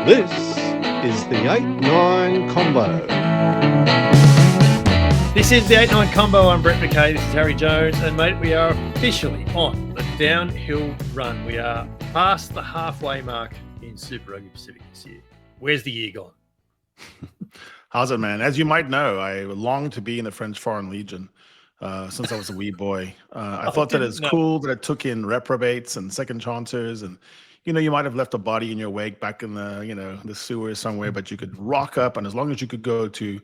This is the 8-9 Combo. This is the 8-9 Combo. I'm Brett McKay. This is Harry Jones. And, mate, we are officially on the downhill run. We are past the halfway mark in Super Rugby Pacific this year. Where's the year gone? How's it, man? As you might know, I long to be in the French Foreign Legion since I was a wee boy. I thought that it's cool that it took in reprobates and second chancers, and you might have left a body in your wake back in the the sewer somewhere, but you could rock up, and as long as you could go to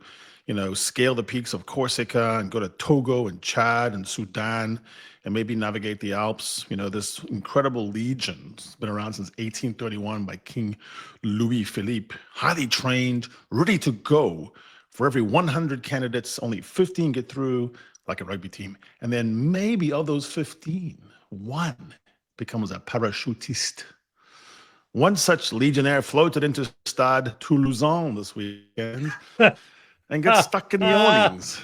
scale the peaks of Corsica and go to Togo and Chad and Sudan and maybe navigate the Alps. This incredible legion has been around since 1831 by King Louis Philippe, highly trained, ready to go. For every 100 candidates, only 15 get through, like a rugby team. And then maybe of those 15, one becomes a parachutiste. One such legionnaire floated into Stade Toulousain this weekend and got stuck in the awnings.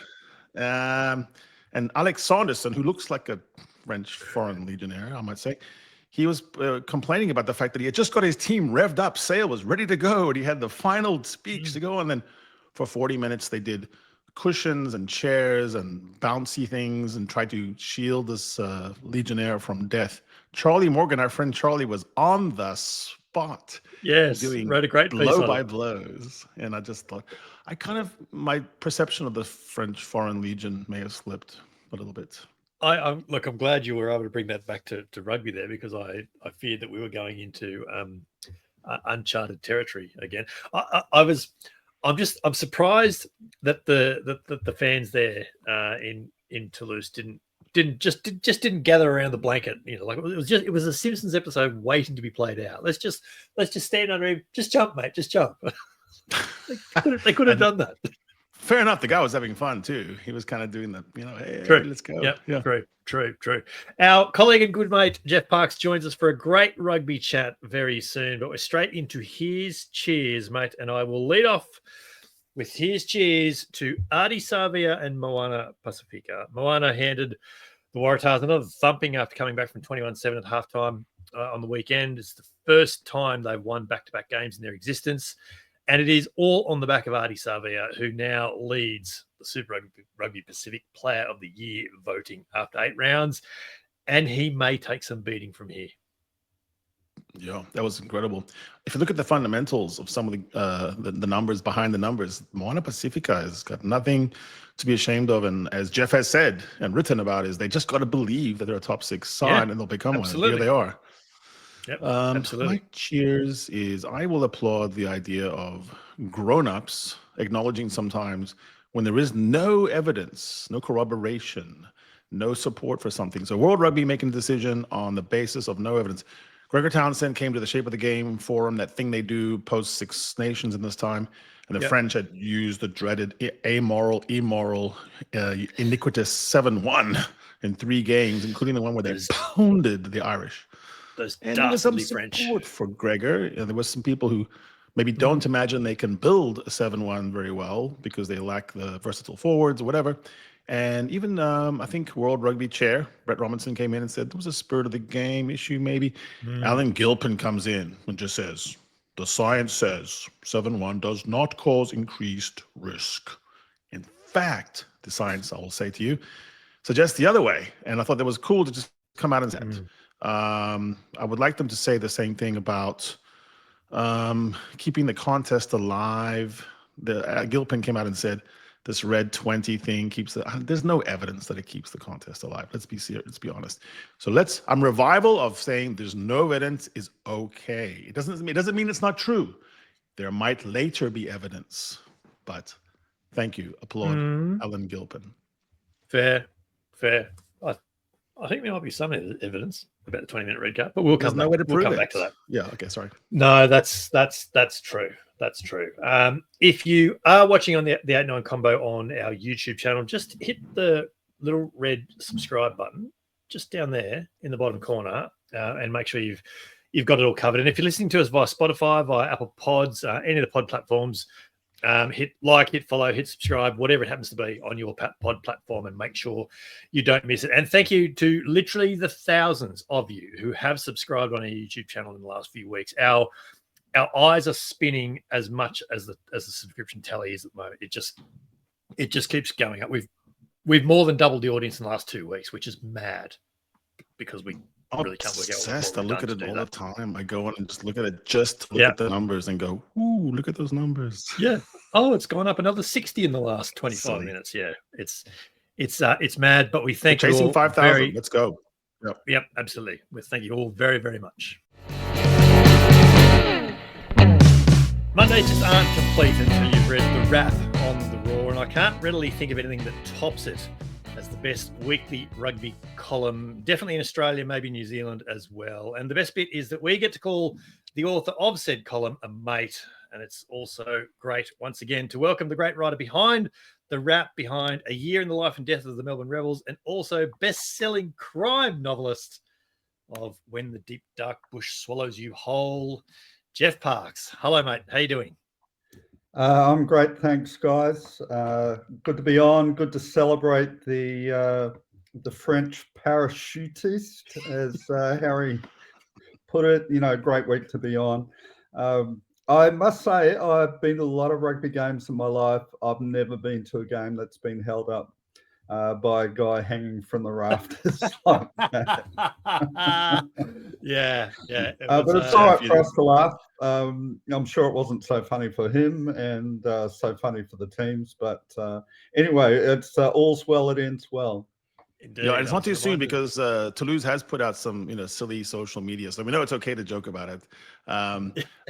And Alex Saunderson, who looks like a French foreign legionnaire, I might say, he was complaining about the fact that he had just got his team revved up, sail was ready to go, and he had the final speech to go. And then for 40 minutes, they did cushions and chairs and bouncy things and tried to shield this legionnaire from death. Charlie Morgan, our friend Charlie, was on the spot. Yes, doing wrote a great piece blow on by it. blows. And I just thought, my perception of the French Foreign Legion may have slipped a little bit. I'm glad you were able to bring that back to rugby there, because I feared that we were going into uncharted territory again. I'm surprised that the fans there in Toulouse didn't gather around the blanket. It was a Simpsons episode waiting to be played out. Let's just stand under him. Just jump, mate. Just jump. They could have done that. Fair enough. The guy was having fun too. He was kind of doing the, hey, True. Let's go. Yep. Yeah. True. Our colleague and good mate Geoff Parkes joins us for a great rugby chat very soon. But we're straight into his cheers, mate, and I will lead off with his cheers to Ardie Savea and Moana Pacifica. Moana handed the Waratahs another thumping after coming back from 21-7 at halftime on the weekend. It's the first time they've won back-to-back games in their existence. And it is all on the back of Ardie Savea, who now leads the Super Rugby Pacific Player of the Year voting after 8 rounds. And he may take some beating from here. Yeah, that was incredible. If you look at the fundamentals of some of the numbers behind the numbers, Moana Pacifica has got nothing to be ashamed of. And as Geoff has said and written about, is they just got to believe that they're a top 6 side and they'll become absolutely. one. Here they are. Yep, absolutely. My cheers is I will applaud the idea of grown-ups acknowledging sometimes when there is no evidence, no corroboration, no support for something. So World Rugby making a decision on the basis of no evidence. Gregor Townsend came to the Shape of the Game forum, that thing they do post Six Nations in this time, and the French had used the dreaded amoral, immoral, iniquitous 7-1 in 3 games, including the one where they pounded the Irish. And there was some French support for Gregor, and there was some people who maybe don't imagine they can build a 7-1 very well because they lack the versatile forwards or whatever. And even I think World Rugby chair Brett Robinson came in and said there was a spirit of the game issue maybe. Alan Gilpin comes in and just says, the science says 7-1 does not cause increased risk. In fact, the science, I will say to you, suggests the other way. And I thought that was cool to just come out and say it. I would like them to say the same thing about keeping the contest alive. Gilpin came out and said this red 20 thing keeps there's no evidence that it keeps the contest alive. Let's be serious. Let's be honest. So I'm revival of saying there's no evidence is okay. It doesn't mean it's not true. There might later be evidence, but thank you. Applaud Alan Gilpin. Fair. I think there might be some evidence about the 20-minute red card, but we'll come back to that. Yeah. Okay. Sorry. No, that's true. That's true. If you are watching on the 8-9 Combo on our YouTube channel, just hit the little red subscribe button just down there in the bottom corner, and make sure you've got it all covered. And if you're listening to us via Spotify, via Apple Pods, any of the pod platforms, hit like, hit follow, hit subscribe, whatever it happens to be on your pod platform, and make sure you don't miss it. And thank you to literally the thousands of you who have subscribed on our YouTube channel in the last few weeks. Our our eyes are spinning as much as the subscription tally is at the moment. It just keeps going up. We've more than doubled the audience in the last 2 weeks, which is mad because we really can't work out what I look at it all the time. I go on and just look at it, just to look at the numbers and go, ooh, look at those numbers. Yeah. Oh, it's gone up another 60 in the last 25 minutes. Yeah. It's mad, but we thank you all. Chasing 5,000. Let's go. Yep, absolutely. We thank you all very, very much. Mondays just aren't complete until you've read the wrap on the Raw, and I can't readily think of anything that tops it as the best weekly rugby column, definitely in Australia, maybe New Zealand as well. And the best bit is that we get to call the author of said column a mate, and it's also great, once again, to welcome the great writer behind the wrap, behind A Year in the Life and Death of the Melbourne Rebels, and also best-selling crime novelist of When the Deep Dark Bush Swallows You Whole, Geoff Parkes. Hello, mate. How you doing? I'm great, thanks, guys. Good to be on. Good to celebrate the French parachutist, as Harry put it. Great week to be on. I must say, I've been to a lot of rugby games in my life. I've never been to a game that's been held up by a guy hanging from the rafters like that. Yeah. But it's all right for us to laugh. I'm sure it wasn't so funny for him and so funny for the teams. But anyway, it's all's well, it ends well. Indeed, it's not too soon because Toulouse has put out some, silly social media. So we know it's okay to joke about it.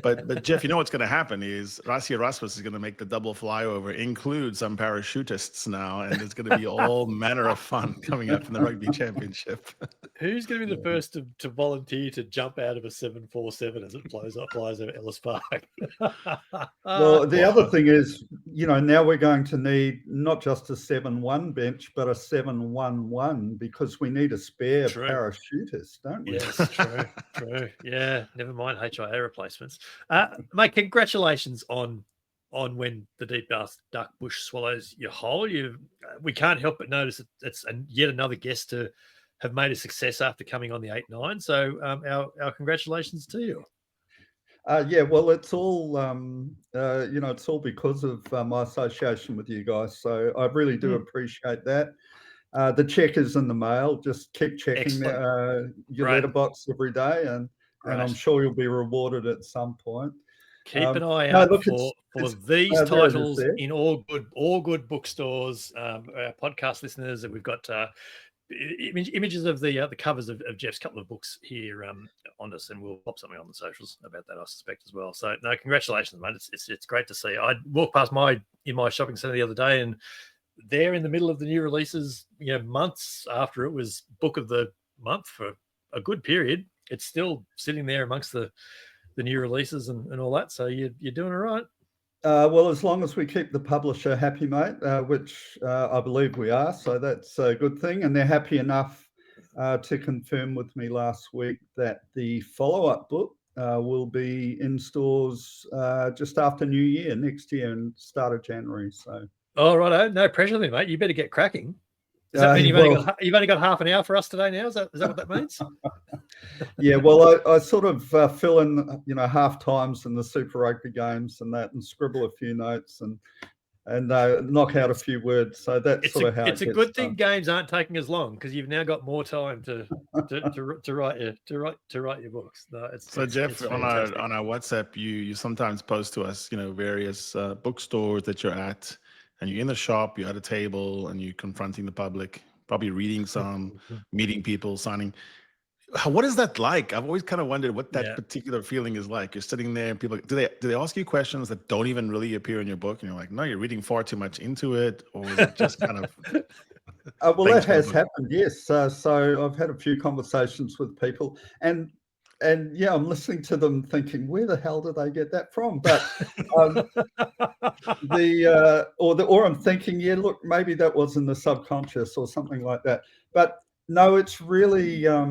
But Geoff, what's going to happen is Rassi Erasmus is going to make the double flyover include some parachutists now, and it's going to be all manner of fun coming up in the Rugby Championship. Who's going to be the first to volunteer to jump out of a 747 as it flies over Ellis Park? Well, the other thing is, now we're going to need not just a 7-1 bench, but a 7-1-1 because we need a spare parachutist, don't we? Yes, true. Yeah, never mind HIA replacements. Mate, congratulations on When the Deep Dark Bush Swallows You Whole. We can't help but notice it's yet another guest to have made a success after coming on the 8-9. So our congratulations to you. Yeah, well, it's all it's all because of my association with you guys. So I really do appreciate that. The check is in the mail. Just keep checking your letterbox every day, and I'm sure you'll be rewarded at some point. Keep an eye out for these titles in all good bookstores. Our podcast listeners, that we've got images of the covers of Geoff's couple of books here on us, and we'll pop something on the socials about that, I suspect, as well. So no, congratulations, mate. It's great to see. I walked past in my shopping centre the other day, and there in the middle of the new releases, months after it was book of the month for a good period, it's still sitting there amongst the new releases and all that. So you're doing all right. Well, as long as we keep the publisher happy, mate, which I believe we are, so that's a good thing. And they're happy enough to confirm with me last week that the follow-up book will be in stores just after New Year next year and start of January. So. Oh, righto. No pressure then, mate. You better get cracking. Does that mean you've only got half an hour for us today now? Is that what that means? Yeah, well, I sort of fill in, half times in the Super Rugby games and that, and scribble a few notes and knock out a few words. So that's sort of how it's a good thing games aren't taking as long because you've now got more time to write your books. No, so Geoff, on our WhatsApp, you sometimes post to us, various bookstores that you're at. And you're in the shop, you're at a table, and you're confronting the public, probably reading some, meeting people, signing. What is that like? I've always kind of wondered what that particular feeling is like. You're sitting there, and people do they ask you questions that don't even really appear in your book, and you're like, no, you're reading far too much into it, or is it just kind of? Well, that has happened, yes. So I've had a few conversations with people, and yeah, I'm listening to them thinking, where the hell did they get that from? But or I'm thinking, yeah, look, maybe that was in the subconscious or something like that. But no, it's really a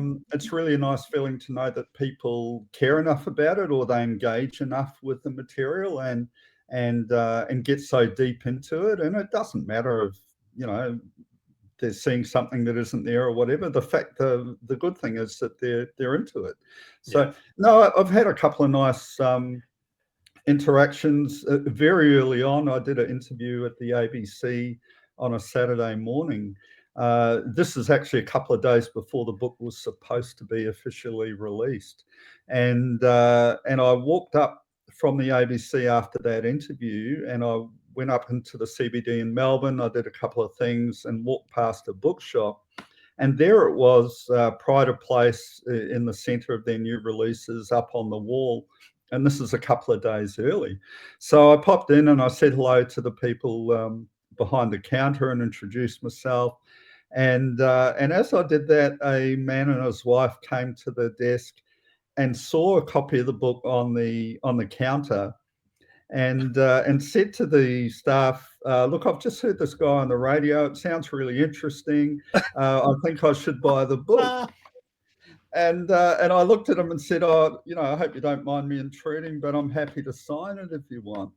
nice feeling to know that people care enough about it, or they engage enough with the material and get so deep into it. And it doesn't matter if they're seeing something that isn't there or whatever. The good thing is that they're into it. So no, I've had a couple of nice interactions very early on. I did an interview at the ABC on a Saturday morning. This is actually a couple of days before the book was supposed to be officially released, and I walked up from the ABC after that interview, and I went up into the CBD in Melbourne. I did a couple of things and walked past a bookshop, and there it was, Pride of Place in the centre of their new releases up on the wall. And this is a couple of days early. So I popped in and I said hello to the people behind the counter and introduced myself. And as I did that, a man and his wife came to the desk and saw a copy of the book on the counter, and said to the staff, "Look, I've just heard this guy on the radio. It sounds really interesting. I think I should buy the book." And I looked at him and said, "Oh, I hope you don't mind me intruding, but I'm happy to sign it if you want."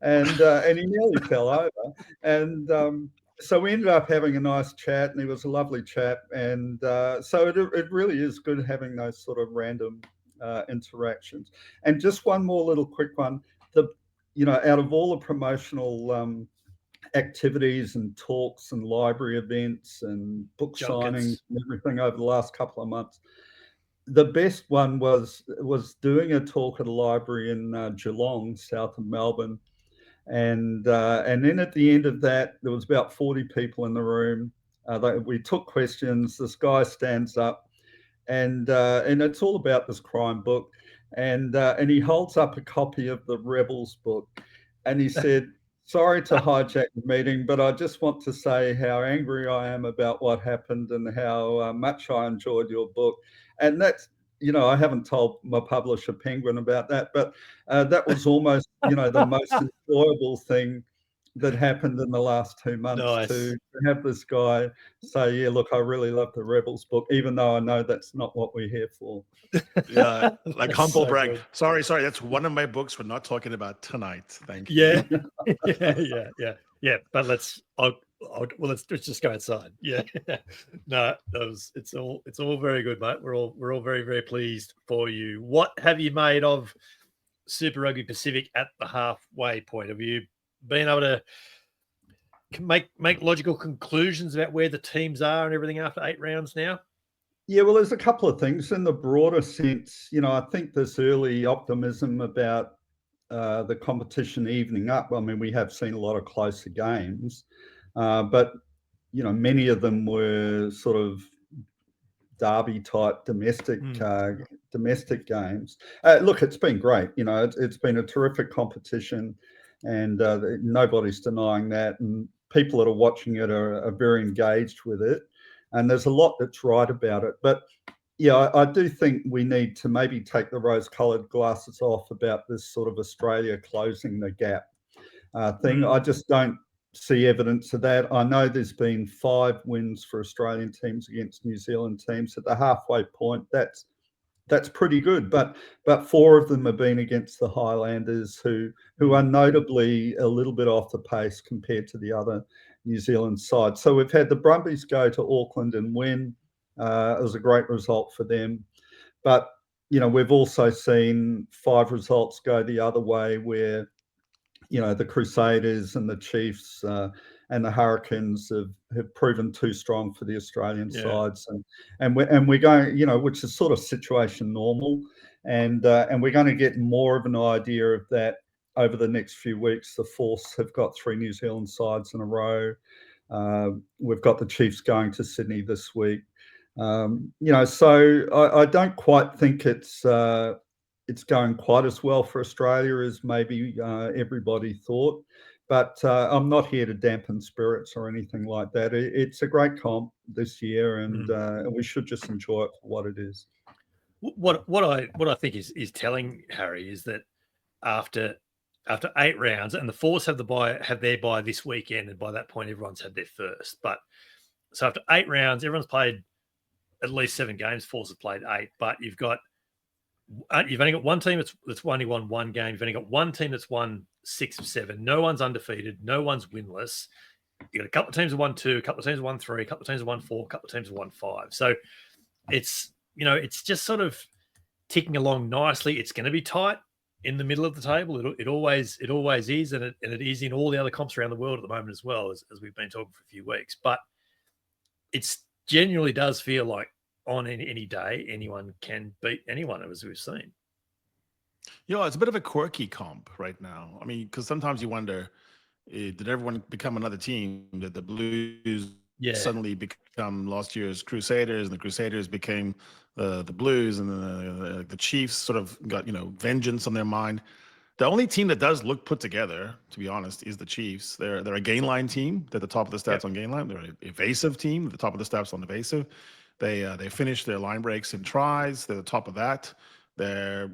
And he nearly fell over. And so we ended up having a nice chat, and he was a lovely chap. And so it really is good having those sort of random interactions. And just one more little quick one. Out of all the promotional activities and talks and library events and book signings and everything over the last couple of months, the best one was doing a talk at a library in Geelong, south of Melbourne, and then at the end of that, there was about 40 people in the room. We took questions. This guy stands up, and it's all about this crime book, and he holds up a copy of the Rebels book, and he said, "Sorry to hijack the meeting, but I just want to say how angry I am about what happened and how much I enjoyed your book." And that's, I haven't told my publisher Penguin about that, but that was almost, the most enjoyable thing that happened in the last 2 months. Nice. To have this guy say, "Yeah, look, I really love the Rebels book," even though I know that's not what we're here for. Yeah, like humble so brag. good. Sorry. That's one of my books we're not talking about tonight. Thank you. Yeah. But let's just go outside. Yeah. No, it's all very good, mate. We're all very, very pleased for you. What have you made of Super Rugby Pacific at the halfway point? Have you been able to make logical conclusions about where the teams are and everything after 8 rounds now? Yeah, well, there's a couple of things in the broader sense. I think this early optimism about the competition evening up. I mean, we have seen a lot of closer games, but many of them were sort of derby type domestic games. Look, it's been great. It's been a terrific competition, and nobody's denying that. And people that are watching it are very engaged with it. And there's a lot that's right about it. But yeah, I do think we need to maybe take the rose-coloured glasses off about this sort of Australia closing the gap thing. I just don't see evidence of that. I know there's been 5 wins for Australian teams against New Zealand teams at the halfway point. That's pretty good, but 4 of them have been against the Highlanders, who are notably a little bit off the pace compared to the other New Zealand side. So we've had the Brumbies go to Auckland and win. It was a great result for them. But, we've also seen 5 results go the other way where, the Crusaders and the Chiefs and the Hurricanes have proven too strong for the Australian sides. And we're going, which is sort of situation normal. And we're going to get more of an idea of that over the next few weeks. The Force have got 3 New Zealand sides in a row. We've got the Chiefs going to Sydney this week. So I don't quite think it's going quite as well for Australia as maybe everybody thought. But I'm not here to dampen spirits or anything like that. It's a great comp this year, and we should just enjoy it for what it is. What I think is telling, Harry, is that after 8 rounds, and the Force have their bye this weekend, and by that point everyone's had their first. But so after 8 rounds, everyone's played at least 7 games. Force have played 8, but you've only got one team that's only won 1 game. You've only got one team that's won 6 of 7. No one's undefeated. No one's winless. You got a couple of teams that won 2, a couple of teams that won 3, a couple of teams that won 4, a couple of teams that won 5. So it's it's just sort of ticking along nicely. It's going to be tight in the middle of the table. It always is, and it is in all the other comps around the world at the moment as well, as we've been talking for a few weeks. But it genuinely does feel like on any day anyone can beat anyone, as we've seen. It's a bit of a quirky comp right now. I mean, because sometimes you wonder, did everyone become another team? Did the Blues suddenly become last year's Crusaders, and the Crusaders became the Blues, and the Chiefs sort of got vengeance on their mind? The only team that does look put together, to be honest, is the Chiefs. They're a gain line team. They're the top of the stats on gain line. They're an evasive team, at the top of the stats on evasive. They finish their line breaks in tries. They're the top of that. They're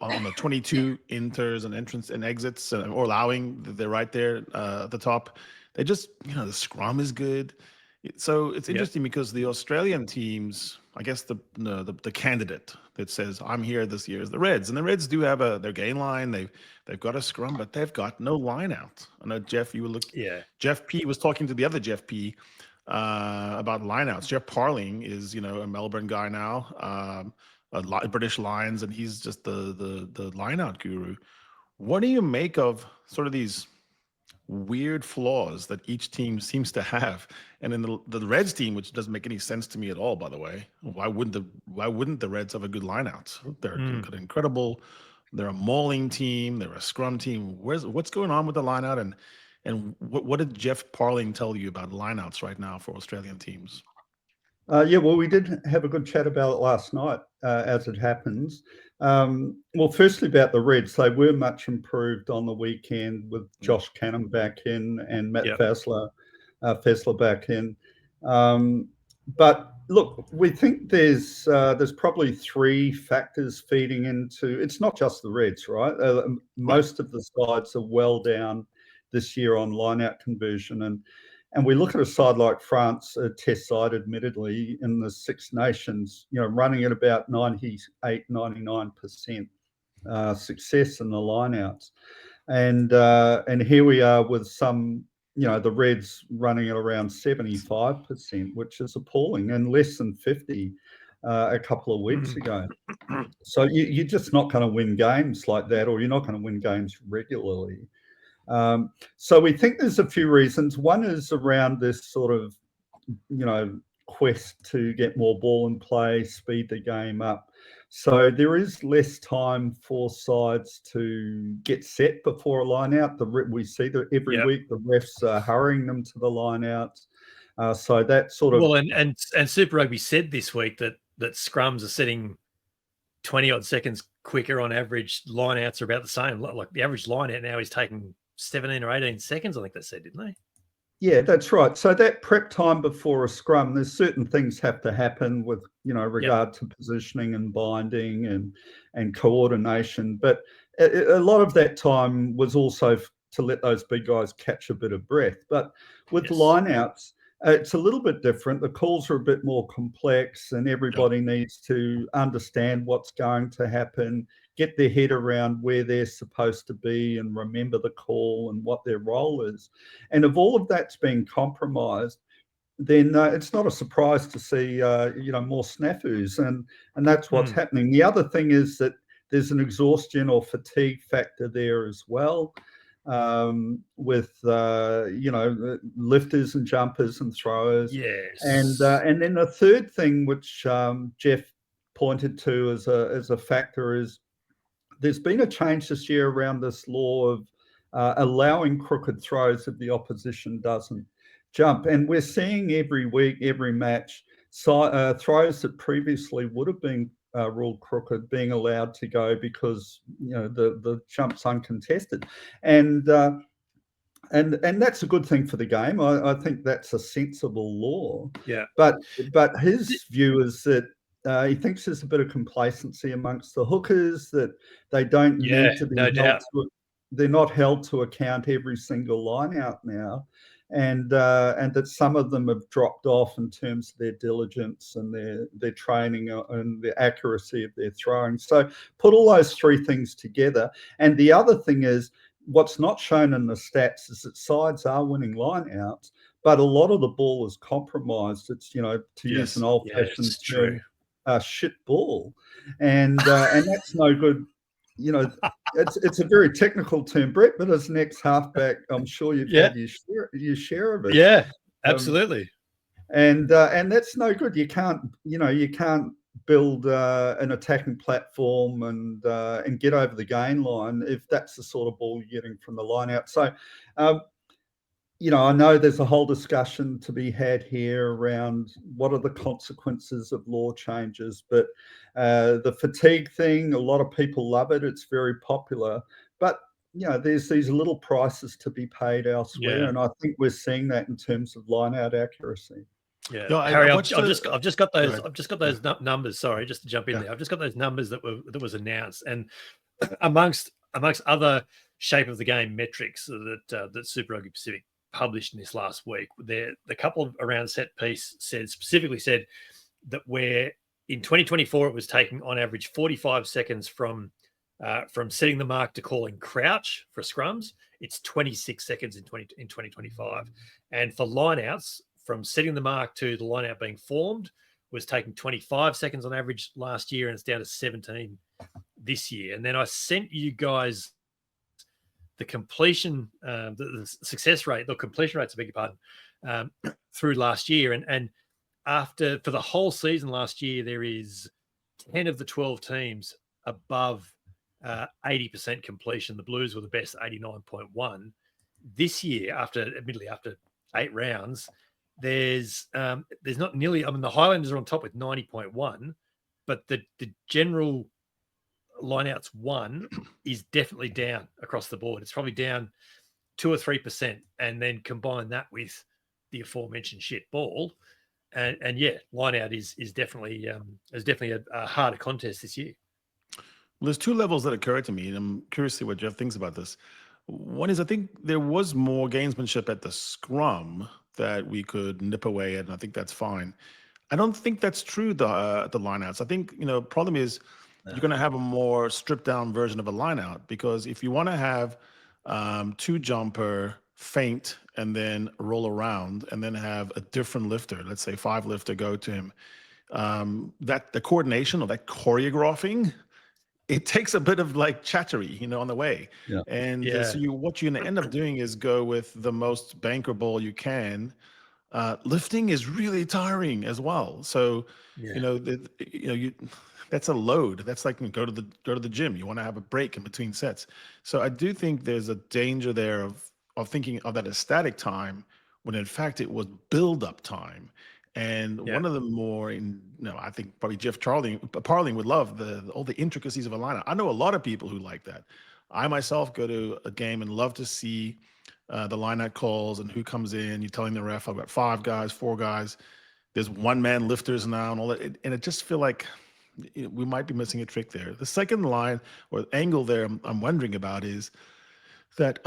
on the 22 enters and entrance and exits or allowing. They're right there at the top. They just the scrum is good. So it's interesting because the Australian teams, I guess the candidate that says I'm here this year is the Reds, and the Reds do have their gain line. They've got a scrum, but they've got no line out. I know Jeff, you were looking. Yeah, Geoff P was talking to the other Geoff P about lineouts. Geoff Parkes is a Melbourne guy now, British Lions, and he's just the lineout guru. What do you make of sort of these weird flaws that each team seems to have? And in the Reds team, which doesn't make any sense to me at all, by the way, why wouldn't the Reds have a good lineout? They're incredible. They're a mauling team. They're a scrum team. What's going on with the lineout? And what did Geoff Parkes tell you about lineouts right now for Australian teams? Well, we did have a good chat about it last night, as it happens. Well, firstly about the Reds, they were much improved on the weekend with Josh Cannon back in and Matt Fassler back in. But look, we think there's probably three factors feeding into. It's not just the Reds, right? Most of the sides are well down this year on line-out conversion, and we look at a side like France, a test side, admittedly, in the Six Nations, running at about 98, 99% success in the lineouts. And here we are with some, the Reds running at around 75%, which is appalling, and less than 50 a couple of weeks ago. So you're just not going to win games like that, or you're not going to win games regularly. So we think there's a few reasons. One is around this sort of, quest to get more ball in play, speed the game up. So there is less time for sides to get set before a line out. We see that every week the refs are hurrying them to the line outs. So that sort of... Well, and Super Rugby said this week that scrums are setting 20 odd seconds quicker on average. Line outs are about the same. Like the average line out now is taking 17 or 18 seconds, I think they said, didn't they? Yeah, that's right. So that prep time before a scrum, there's certain things have to happen with, regard to positioning and binding and coordination. But a lot of that time was also to let those big guys catch a bit of breath. But with lineouts, it's a little bit different. The calls are a bit more complex, and everybody needs to understand what's going to happen, get their head around where they're supposed to be, and remember the call and what their role is. And if all of that's being compromised, then it's not a surprise to see, more snafus, and that's what's happening. The other thing is that there's an exhaustion or fatigue factor there as well, with lifters and jumpers and throwers. Yes. And then the third thing, which Geoff pointed to as a factor, is there's been a change this year around this law of allowing crooked throws if the opposition doesn't jump. And we're seeing every week, every match, throws that previously would have been ruled crooked being allowed to go because the jump's uncontested. And that's a good thing for the game. I think that's a sensible law. Yeah. But his view is that he thinks there's a bit of complacency amongst the hookers, that they don't need to be they're not held to account every single line out now, and that some of them have dropped off in terms of their diligence and their training and the accuracy of their throwing. So put all those three things together. And the other thing is, what's not shown in the stats is that sides are winning line outs, but a lot of the ball is compromised. It's, to use an old-fashioned term, shit ball, and that's no good. it's a very technical term, Brett, but as an ex-halfback, I'm sure you've had your share of it. Yeah, absolutely. And that's no good. You can't build an attacking platform and get over the gain line if that's the sort of ball you're getting from the line out. So, I know there's a whole discussion to be had here around what are the consequences of law changes, but the fatigue thing, a lot of people love it. It's very popular, but there's these little prices to be paid elsewhere, and I think we're seeing that in terms of line-out accuracy. Yeah, no, Harry, I've just got those numbers. Sorry, just to jump in there. I've just got those numbers that was announced, and amongst other shape of the game metrics that Super Rugby Pacific published in this last week, the couple around set piece specifically said that where in 2024 it was taking on average 45 seconds from setting the mark to calling crouch for scrums, it's 26 seconds in 2025, and for lineouts from setting the mark to the lineout being formed was taking 25 seconds on average last year, and it's down to 17 this year. And then I sent you guys the completion, the success rate, the completion rates, I beg your pardon, through last year. And for the whole season last year, there is 10 of the 12 teams above 80% completion. The Blues were the best, 89.1. This year, admittedly after 8 rounds, there's not nearly, the Highlanders are on top with 90.1, but the general lineouts one is definitely down across the board. It's probably down 2 or 3%, and then combine that with the aforementioned shit ball, and yeah, lineout is definitely a harder contest this year. Well, there's 2 levels that occur to me, and I'm curious to see what Geoff thinks about this. One is I think there was more gamesmanship at the scrum that we could nip away at, and I think that's fine. I don't think that's true the lineouts. I think problem is you're going to have a more stripped down version of a lineout, because if you want to have 2 jumper, feint, and then roll around, and then have a different lifter, let's say 5 lifter go to him, that the coordination of that choreographing, it takes a bit of like chattery, on the way. Yeah. And so what you're going to end up doing is go with the most banker ball you can. Lifting is really tiring as well. So, that's a load. That's like go to the gym. You want to have a break in between sets. So I do think there's a danger there of thinking of that as static time when in fact it was build up time. And one of the more, I think probably Geoff Parling would love all the intricacies of a lineup. I know a lot of people who like that. I myself go to a game and love to see the lineout calls and who comes in. You're telling the ref, I've got 5 guys, 4 guys. There's 1-man lifters now and all that. And it just feel like we might be missing a trick there. The second line or angle there I'm wondering about is that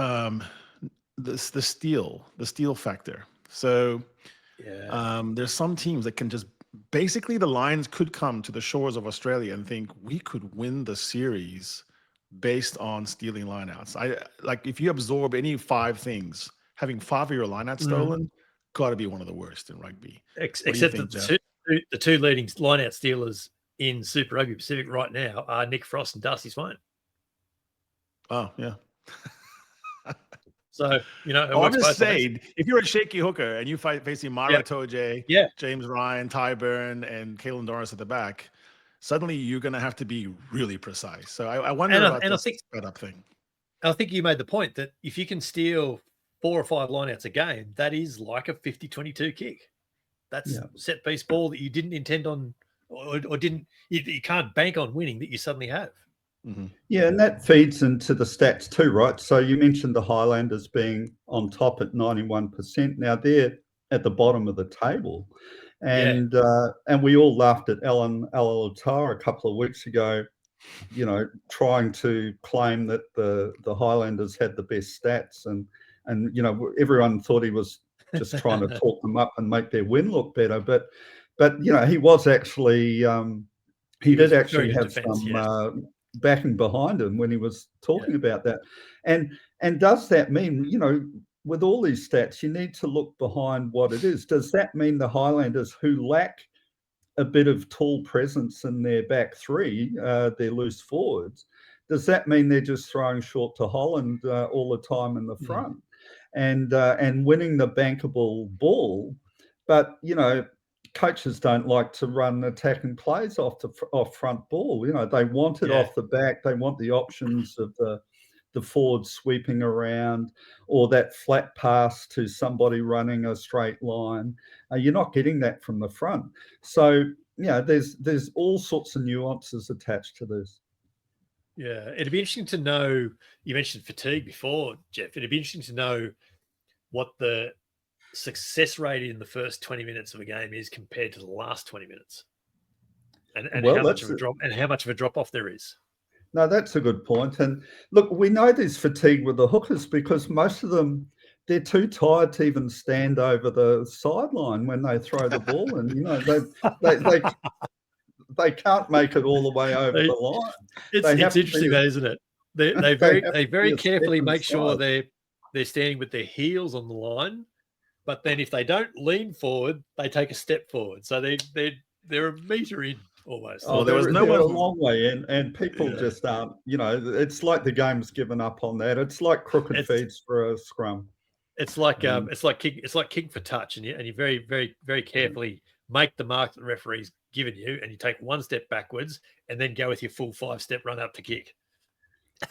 the steal factor. So there's some teams that can just basically, the Lions could come to the shores of Australia and think we could win the series based on stealing lineouts. If you absorb any 5 things, having 5 of your lineouts stolen, got to be one of the worst in rugby. Except that the 2 leading lineout stealers in Super Rugby Pacific right now are Nick Frost and Darcy Swain. Oh yeah. So, I'm just saying, if you're a shaky hooker and you facing Mara Toje, James Ryan, Tyburn, and Kalen Doris at the back, suddenly you're going to have to be really precise. So I wonder about this setup thing. I think you made the point that if you can steal 4 or 5 lineouts a game, that is like a 50-22 kick. That's set piece ball that you didn't intend on, or didn't. You can't bank on winning that you suddenly have. Mm-hmm. Yeah, and that feeds into the stats too, right? So you mentioned the Highlanders being on top at 91%. Now they're at the bottom of the table, and we all laughed at Alan Alatar a couple of weeks ago, trying to claim that the Highlanders had the best stats, and everyone thought he was just trying to talk them up and make their win look better, but he was actually he did actually have some backing behind him when he was talking about that. And does that mean, with all these stats, you need to look behind what it is. Does that mean the Highlanders, who lack a bit of tall presence in their back 3, their loose forwards, does that mean they're just throwing short to Holland all the time in the front and winning the bankable ball? But, coaches don't like to run attacking plays off front ball. They want it off the back. They want the options of the forward sweeping around, or that flat pass to somebody running a straight line. You're not getting that from the front. So, there's all sorts of nuances attached to this. Yeah, it'd be interesting to know, you mentioned fatigue before, Geoff. It'd be interesting to know what the success rate in the first 20 minutes of a game is compared to the last 20 minutes. And how much of a drop off there is. No, that's a good point. And look, we know there's fatigue with the hookers because most of them, they're too tired to even stand over the sideline when they throw the ball, and they can't make it all the way over the line. It's interesting, though, isn't it? They very carefully make sure they're standing with their heels on the line, but then if they don't lean forward, they take a step forward. So they're a meter in. Almost. Oh, there was a long way in, and people just aren't. It's like the game's given up on that. It's like crooked feeds for a scrum. It's like kick for touch, and you very, very, very carefully make the mark that the referee's given you, and you take one step backwards, and then go with your full 5-step run up to kick.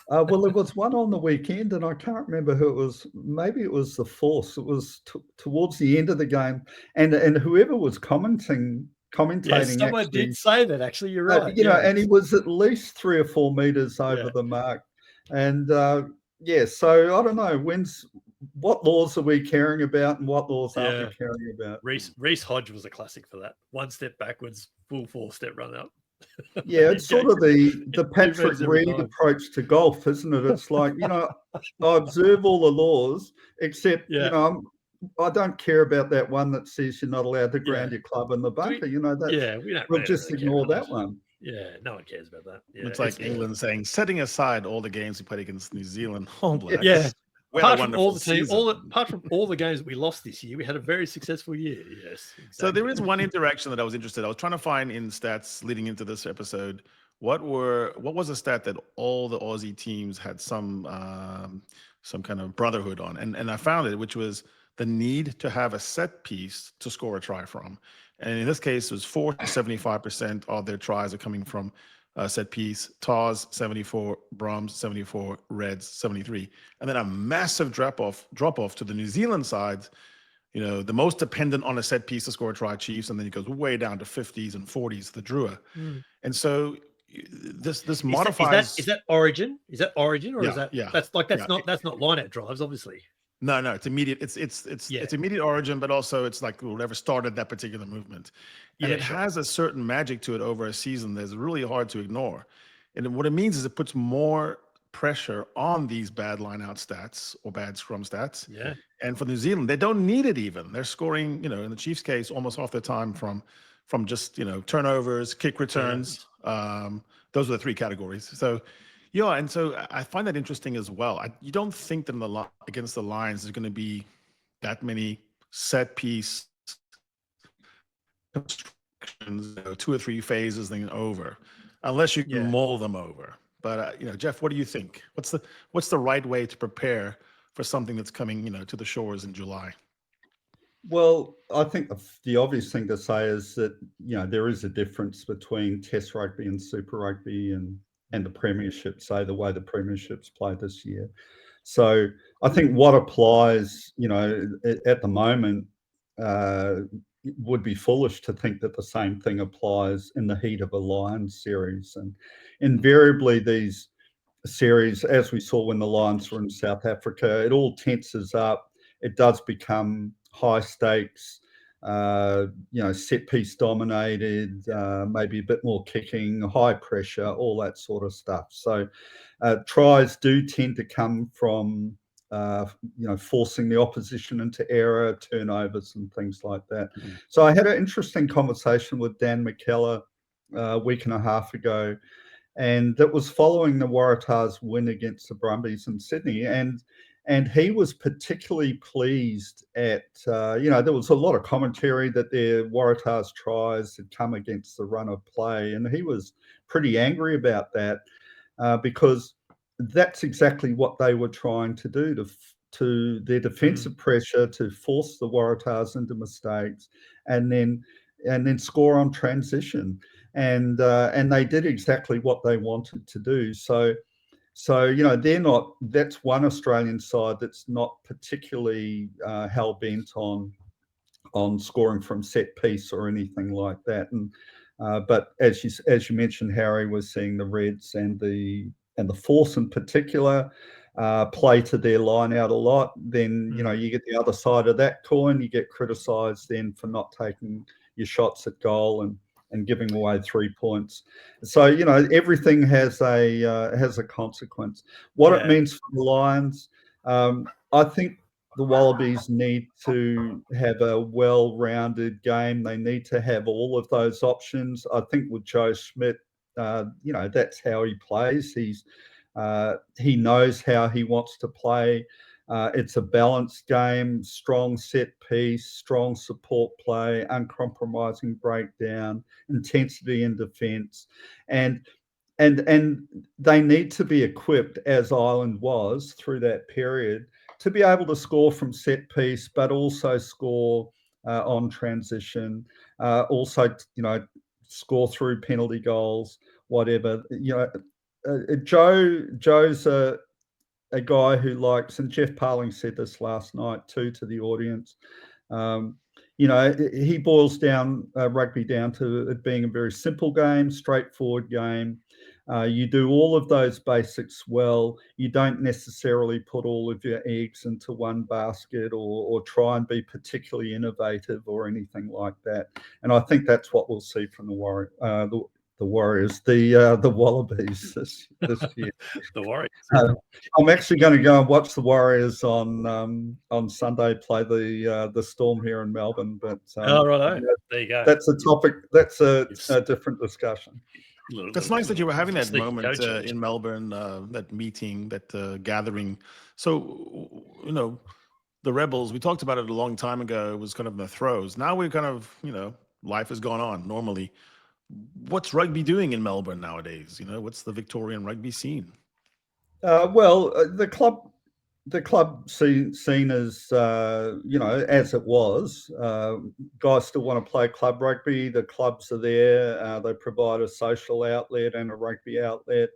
Well, there was one on the weekend, and I can't remember who it was. Maybe it was the Force. It was towards the end of the game, and whoever was commentating. Someone actually did say that. Actually, you're right. And he was at least 3 or 4 meters over the mark, and so I don't know what laws are we caring about and what laws aren't we caring about. Reece Hodge was a classic for that. 1 step backwards, full 4-step run up. Yeah, it's sort of the Patrick Reed approach to golf, isn't it? It's like, I observe all the laws, except I don't care about that one that says you're not allowed to ground your club in the bunker. We'll just ignore that one. Yeah, no one cares about that. Yeah, it's like England saying, setting aside all the games we played against New Zealand All Blacks. Yeah. Apart from all the games that we lost this year, we had a very successful year. Yes. Exactly. So there is one interaction that I was interested. I was trying to find in stats leading into this episode. What was a stat that all the Aussie teams had some kind of brotherhood on, and I found it, which was the need to have a set piece to score a try from. And in this case, it was 75% of their tries are coming from a set piece. Tars 74, Brums 74, Reds 73, and then a massive drop off to the New Zealand side. The most dependent on a set piece to score a try, Chiefs, and then it goes way down to 50s and 40s, the Drua. And so this modifies. Is that origin? Is that origin, or is that? Yeah, that's not lineout drives, obviously. No, it's immediate. It's immediate origin, but also it's like whatever started that particular movement, and it has a certain magic to it over a season that's really hard to ignore. And what it means is it puts more pressure on these bad line-out stats or bad scrum stats. Yeah. And for New Zealand, they don't need it even. They're scoring, in the Chiefs' case, almost half their time from just turnovers, kick returns. Those are the 3 categories. So. Yeah, and so I find that interesting as well. You don't think that against the Lions there's going to be that many set piece constructions, 2 or 3 phases then over, unless you can mull them over. But Geoff, what do you think? What's the right way to prepare for something that's coming to the shores in July? Well, I think the obvious thing to say is that there is a difference between Test rugby and Super Rugby and the Premiership, say the way the Premiership's played this year. So I think what applies, at the moment, would be foolish to think that the same thing applies in the heat of a Lions series. And invariably these series, as we saw when the Lions were in South Africa, it all tenses up. It does become high stakes. Set piece dominated, maybe a bit more kicking, high pressure, all that sort of stuff. So tries do tend to come from, forcing the opposition into error, turnovers and things like that. Mm-hmm. So I had an interesting conversation with Dan McKellar a week and a half ago, and that was following the Waratahs win against the Brumbies in Sydney. And he was particularly pleased at, there was a lot of commentary that their Waratahs tries had come against the run of play. And he was pretty angry about that. because that's exactly what they were trying to do to their defensive pressure, to force the Waratahs into mistakes, and then score on transition. And they did exactly what they wanted to do. So they're not. That's one Australian side that's not particularly hell bent on scoring from set piece or anything like that. And but as you mentioned, Harry, was seeing the Reds and the Force in particular play to their line out a lot. Then you get the other side of that coin. You get criticised then for not taking your shots at goal and giving away 3 points. So everything has a consequence. What it means for the Lions, I think the Wallabies need to have a well-rounded game. They need to have all of those options. I think with Joe Schmidt, that's how he plays. He knows how he wants to play. It's a balanced game, strong set piece, strong support play, uncompromising breakdown, intensity in defence, and they need to be equipped, as Ireland was through that period, to be able to score from set piece, but also score on transition, also score through penalty goals, whatever. Joe's a guy who likes, and Geoff Parkes said this last night too to the audience. He boils down rugby down to it being a very simple game, straightforward game. You do all of those basics well. You don't necessarily put all of your eggs into one basket or try and be particularly innovative or anything like that. And I think that's what we'll see from the Warriors, the Wallabies this year. The Warriors. I'm actually going to go and watch the Warriors on Sunday play the Storm here in Melbourne. But there you go. That's a topic. That's a different discussion. That's nice that you were having that moment in Melbourne, that meeting, that gathering. So, the Rebels, we talked about it a long time ago. It was kind of in the throes. Now we're kind of, life has gone on normally. What's rugby doing in Melbourne nowadays? What's the Victorian rugby scene? The club seen as as it was. Guys still want to play club rugby. The clubs are there. They provide a social outlet and a rugby outlet.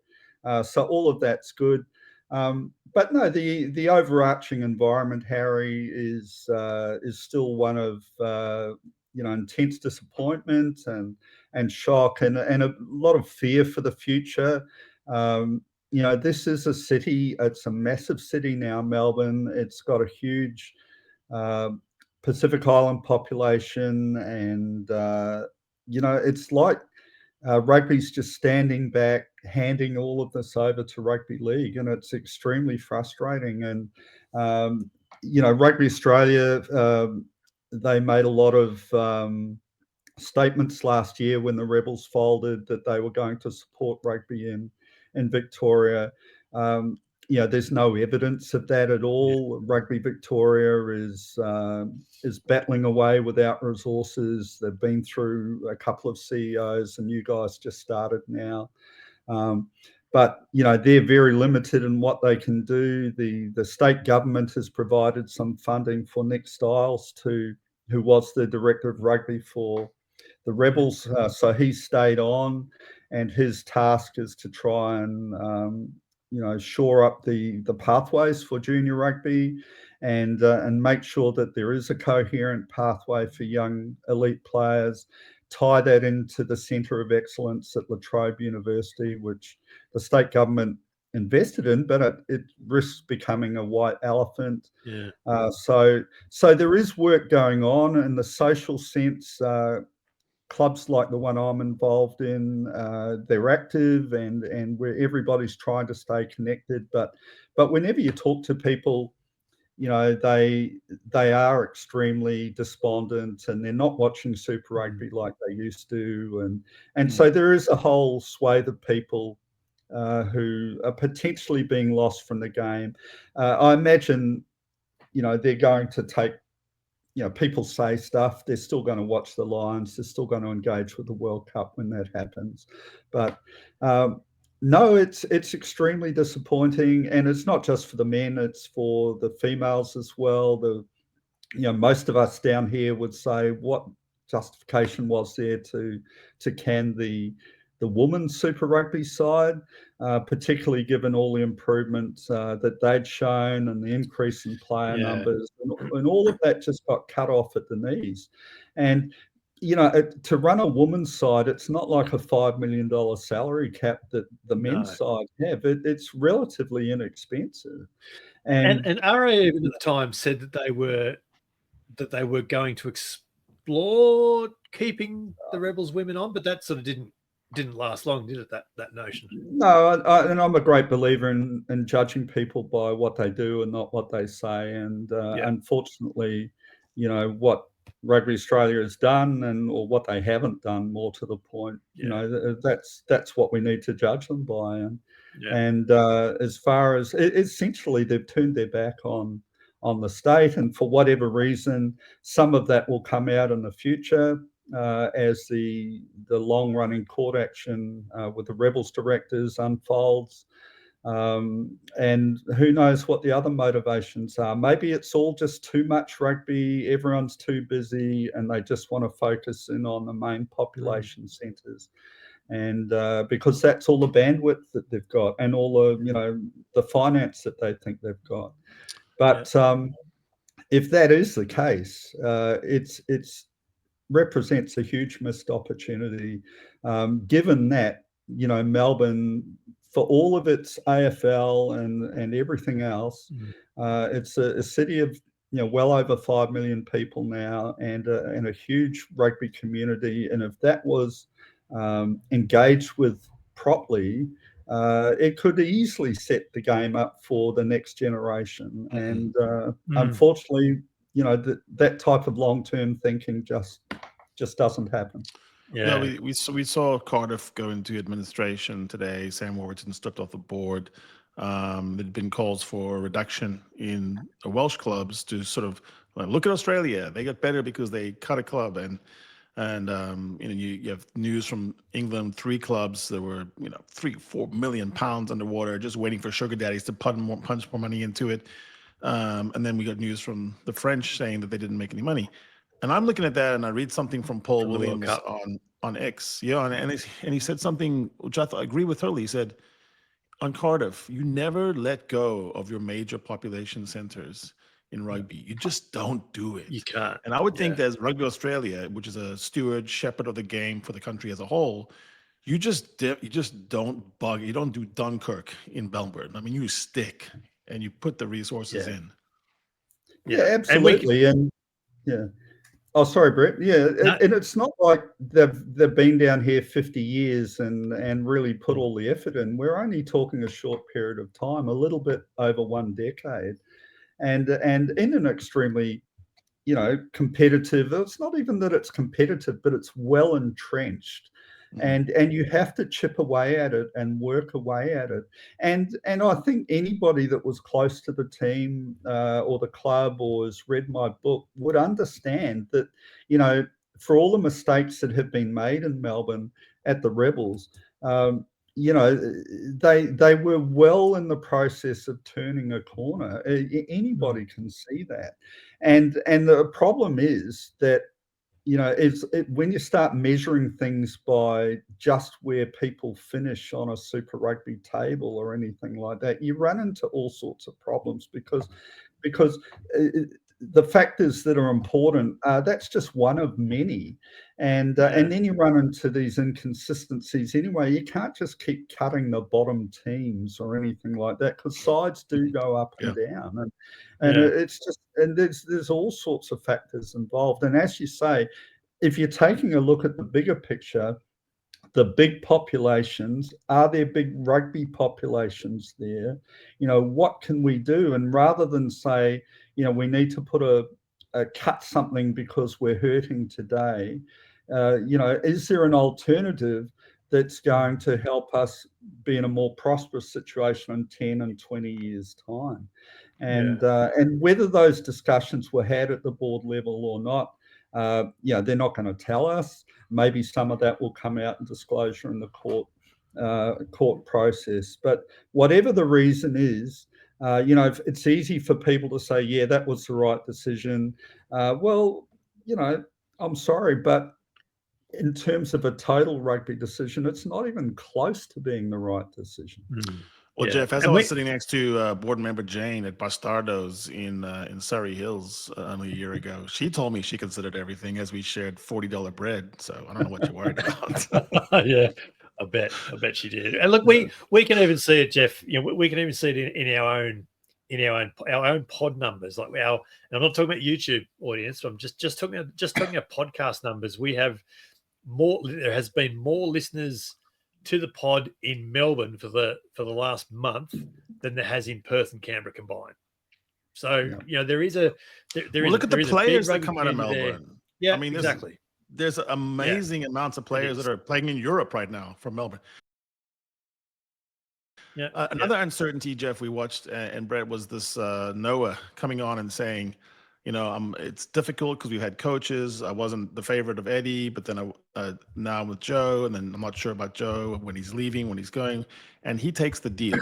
So all of that's good. But no, the overarching environment, Harry, is still one of intense disappointment and shock and a lot of fear for the future. This is a city. It's a massive city now, Melbourne. It's got a huge Pacific Island population, and it's like rugby's just standing back, handing all of this over to rugby league, and it's extremely frustrating. And Rugby Australia, they made a lot of statements last year when the Rebels folded that they were going to support rugby in Victoria. There's no evidence of that at all. Rugby Victoria is battling away without resources. They've been through a couple of CEOs, and you guys just started now. But they're very limited in what they can do. The state government has provided some funding for Nick Stiles, who was the director of rugby for the Rebels. So he stayed on, and his task is to try and shore up the pathways for junior rugby and make sure that there is a coherent pathway for young elite players. Tie that into the Centre of Excellence at La Trobe University, which the state government invested in, but it risks becoming a white elephant. So there is work going on in the social sense. Clubs like the one I'm involved in, they're active and where everybody's trying to stay connected. But whenever you talk to people, they are extremely despondent, and they're not watching Super Rugby like they used to, and so there is a whole swathe of people who are potentially being lost from the game. I imagine, they're going to take. People say stuff. They're still going to watch the Lions. They're still going to engage with the World Cup when that happens. But No, it's extremely disappointing, and it's not just for the men; it's for the females as well. Most of us down here would say, what justification was there to can the women's Super Rugby side, particularly given all the improvements that they'd shown and the increase in player numbers, and all of that just got cut off at the knees. And to run a women's side, it's not like a $5 million salary cap that the men's side have. It's relatively inexpensive. And RA even at the time said that they were going to explore keeping the Rebels women on, but that sort of didn't last long, did it? That notion. No, and I'm a great believer in judging people by what they do and not what they say. And unfortunately, what Rugby Australia has done or what they haven't done, more to the point, that's what we need to judge them by. And as far as essentially, they've turned their back on the state, and for whatever reason, some of that will come out in the future as the long-running court action with the Rebels directors unfolds. And who knows what the other motivations are. Maybe it's all just too much rugby, everyone's too busy, and they just want to focus in on the main population centres. And because that's all the bandwidth that they've got and all the finance that they think they've got. But if that is the case, it's represents a huge missed opportunity, given that Melbourne, for all of its AFL and everything else, it's a city of well over 5 million people now, and a huge rugby community. And if that was engaged with properly, it could easily set the game up for the next generation. And unfortunately, that type of long-term thinking just doesn't happen. Yeah, we saw Cardiff go into administration today. Sam Warburton stepped off the board. There'd been calls for a reduction in the Welsh clubs to sort of look at Australia. They got better because they cut a club, and you have news from England, 3 clubs that were £3-4 million underwater, just waiting for sugar daddies to punch more money into it. And then we got news from the French saying that they didn't make any money. And I'm looking at that, and I read something from Paul Williams on X. And he said something which I agree with totally. He said, on Cardiff, you never let go of your major population centres in rugby. You just don't do it. You can't. And I would think that as Rugby Australia, which is a steward, shepherd of the game for the country as a whole, you just don't bug. You don't do Dunkirk in Melbourne. I mean, you stick and you put the resources in. Yeah, absolutely. And oh, sorry, Brett. And it's not like they've been down here 50 years and really put all the effort in. We're only talking a short period of time, a little bit over 1 decade, and in an extremely, competitive. It's not even that it's competitive, but it's well entrenched. And you have to chip away at it and work away at it. And I think anybody that was close to the team or the club or has read my book would understand that, for all the mistakes that have been made in Melbourne at the Rebels, they were well in the process of turning a corner. Anybody can see that. And the problem is that, when you start measuring things by just where people finish on a Super Rugby table or anything like that, you run into all sorts of problems because the factors that are important, that's just one of many. And then you run into these inconsistencies anyway. You can't just keep cutting the bottom teams or anything like that, because sides do go up and down. And it's just, and there's all sorts of factors involved. And as you say, if you're taking a look at the bigger picture, the big populations, are there big rugby populations there? What can we do? And rather than say, we need to put a cut something because we're hurting today, is there an alternative that's going to help us be in a more prosperous situation in 10 and 20 years' time? And whether those discussions were had at the board level or not, they're not going to tell us. Maybe some of that will come out in disclosure in the court court process. But whatever the reason is, it's easy for people to say, yeah, that was the right decision. Well, I'm sorry, but in terms of a total rugby decision, it's not even close to being the right decision. Well, yeah. Jeff, as I was sitting next to board member Jane at Bastardo's in Surrey Hills only a year ago, she told me she considered everything as we shared $40 bread. So I don't know what you're worried about. Yeah, I bet she did. And look, we can even see it, Jeff. We can even see it in our own pod numbers. Like and I'm not talking about YouTube audience. I'm just talking about podcast numbers. We have more. There has been more listeners to the pod in Melbourne for the last month than there has in Perth and Canberra combined. So there is a look at the players that come out of Melbourne. There. Yeah, I mean, exactly. There's amazing amounts of players that are playing in Europe right now from Melbourne. Yeah. Another uncertainty, Jeff, we watched, and Brett, was this Noah coming on and saying, it's difficult because we've had coaches. I wasn't the favorite of Eddie, but then now I'm with Joe, and then I'm not sure about Joe when he's leaving, when he's going, and he takes the deal,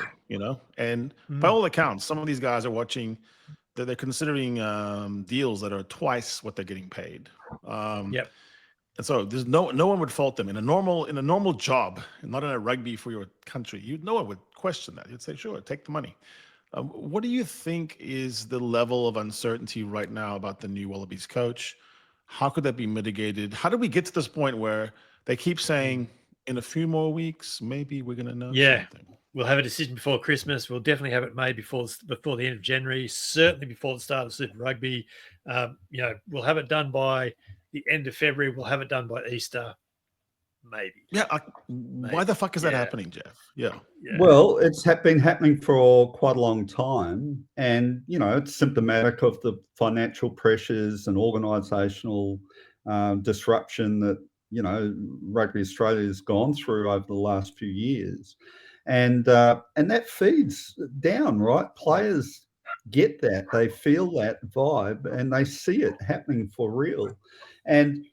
And by all accounts, some of these guys are watching, they're considering deals that are twice what they're getting paid. And so there's no one would fault them in a normal job, and not in a rugby for your country. No one would question that. You'd say, sure, take the money. What do you think is the level of uncertainty right now about the new Wallabies coach? How could that be mitigated? How do we get to this point where they keep saying in a few more weeks, maybe we're going to know something? We'll have a decision before Christmas. We'll definitely have it made before the end of January, certainly before the start of Super Rugby. We'll have it done by the end of February. We'll have it done by Easter. Maybe. Yeah. Why the fuck is that happening, Jeff? Yeah. Well, it's been happening for quite a long time. And, it's symptomatic of the financial pressures and organisational disruption that, Rugby Australia has gone through over the last few years. And that feeds down, right? Players get that. They feel that vibe and they see it happening for real. And,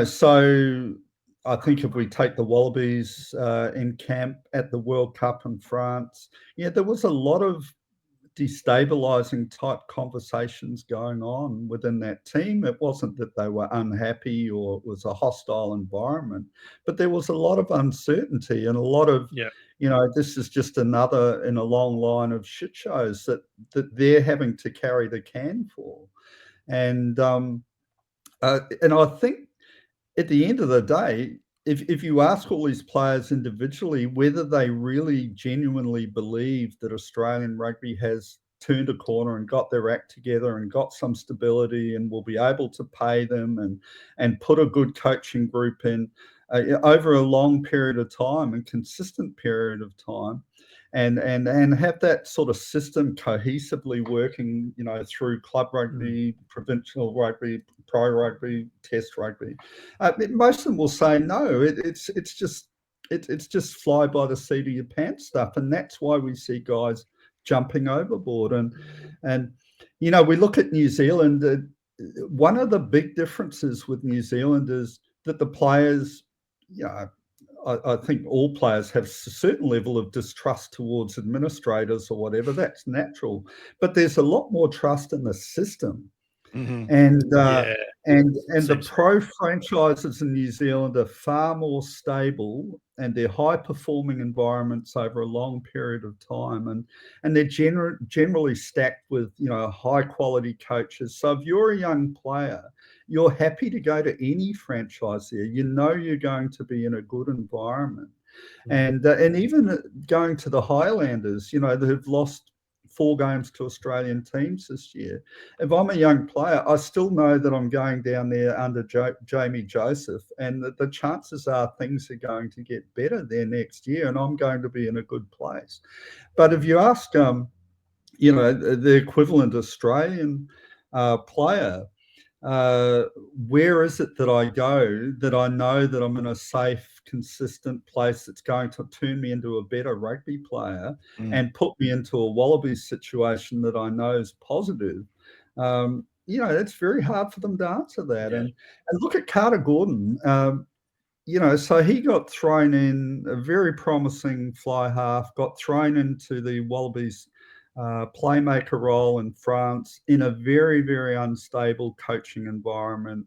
so I think if we take the Wallabies in camp at the World Cup in France, there was a lot of destabilising type conversations going on within that team. It wasn't that they were unhappy or it was a hostile environment, but there was a lot of uncertainty and a lot of, this is just another in a long line of shit shows that they're having to carry the can for. And I think at the end of the day, if you ask all these players individually whether they really genuinely believe that Australian rugby has turned a corner and got their act together and got some stability and will be able to pay them and put a good coaching group in over a long period of time and consistent period of time, and have that sort of system cohesively working, through club rugby, provincial rugby, pro rugby, test rugby. Most of them will say no. It's just fly by the seat of your pants stuff, and that's why we see guys jumping overboard. And we look at New Zealand. One of the big differences with New Zealand is that the players, I think all players have a certain level of distrust towards administrators or whatever. That's natural, but there's a lot more trust in the system. And the pro franchises in New Zealand are far more stable, and they're high performing environments over a long period of time, and they're generally stacked with high quality coaches. So if you're a young player, you're happy to go to any franchise there. You're going to be in a good environment. And even going to the Highlanders, that have lost 4 games to Australian teams this year. If I'm a young player, I still know that I'm going down there under Jamie Joseph, and that the chances are things are going to get better there next year, and I'm going to be in a good place. But if you ask, the equivalent Australian player, where is it that I go that I know that I'm in a safe, consistent place that's going to turn me into a better rugby player and put me into a Wallabies situation that I know is positive? It's very hard for them to answer that. And look at Carter Gordon. so he got thrown in, a very promising fly half, got thrown into the Wallabies playmaker role in France in a very, very unstable coaching environment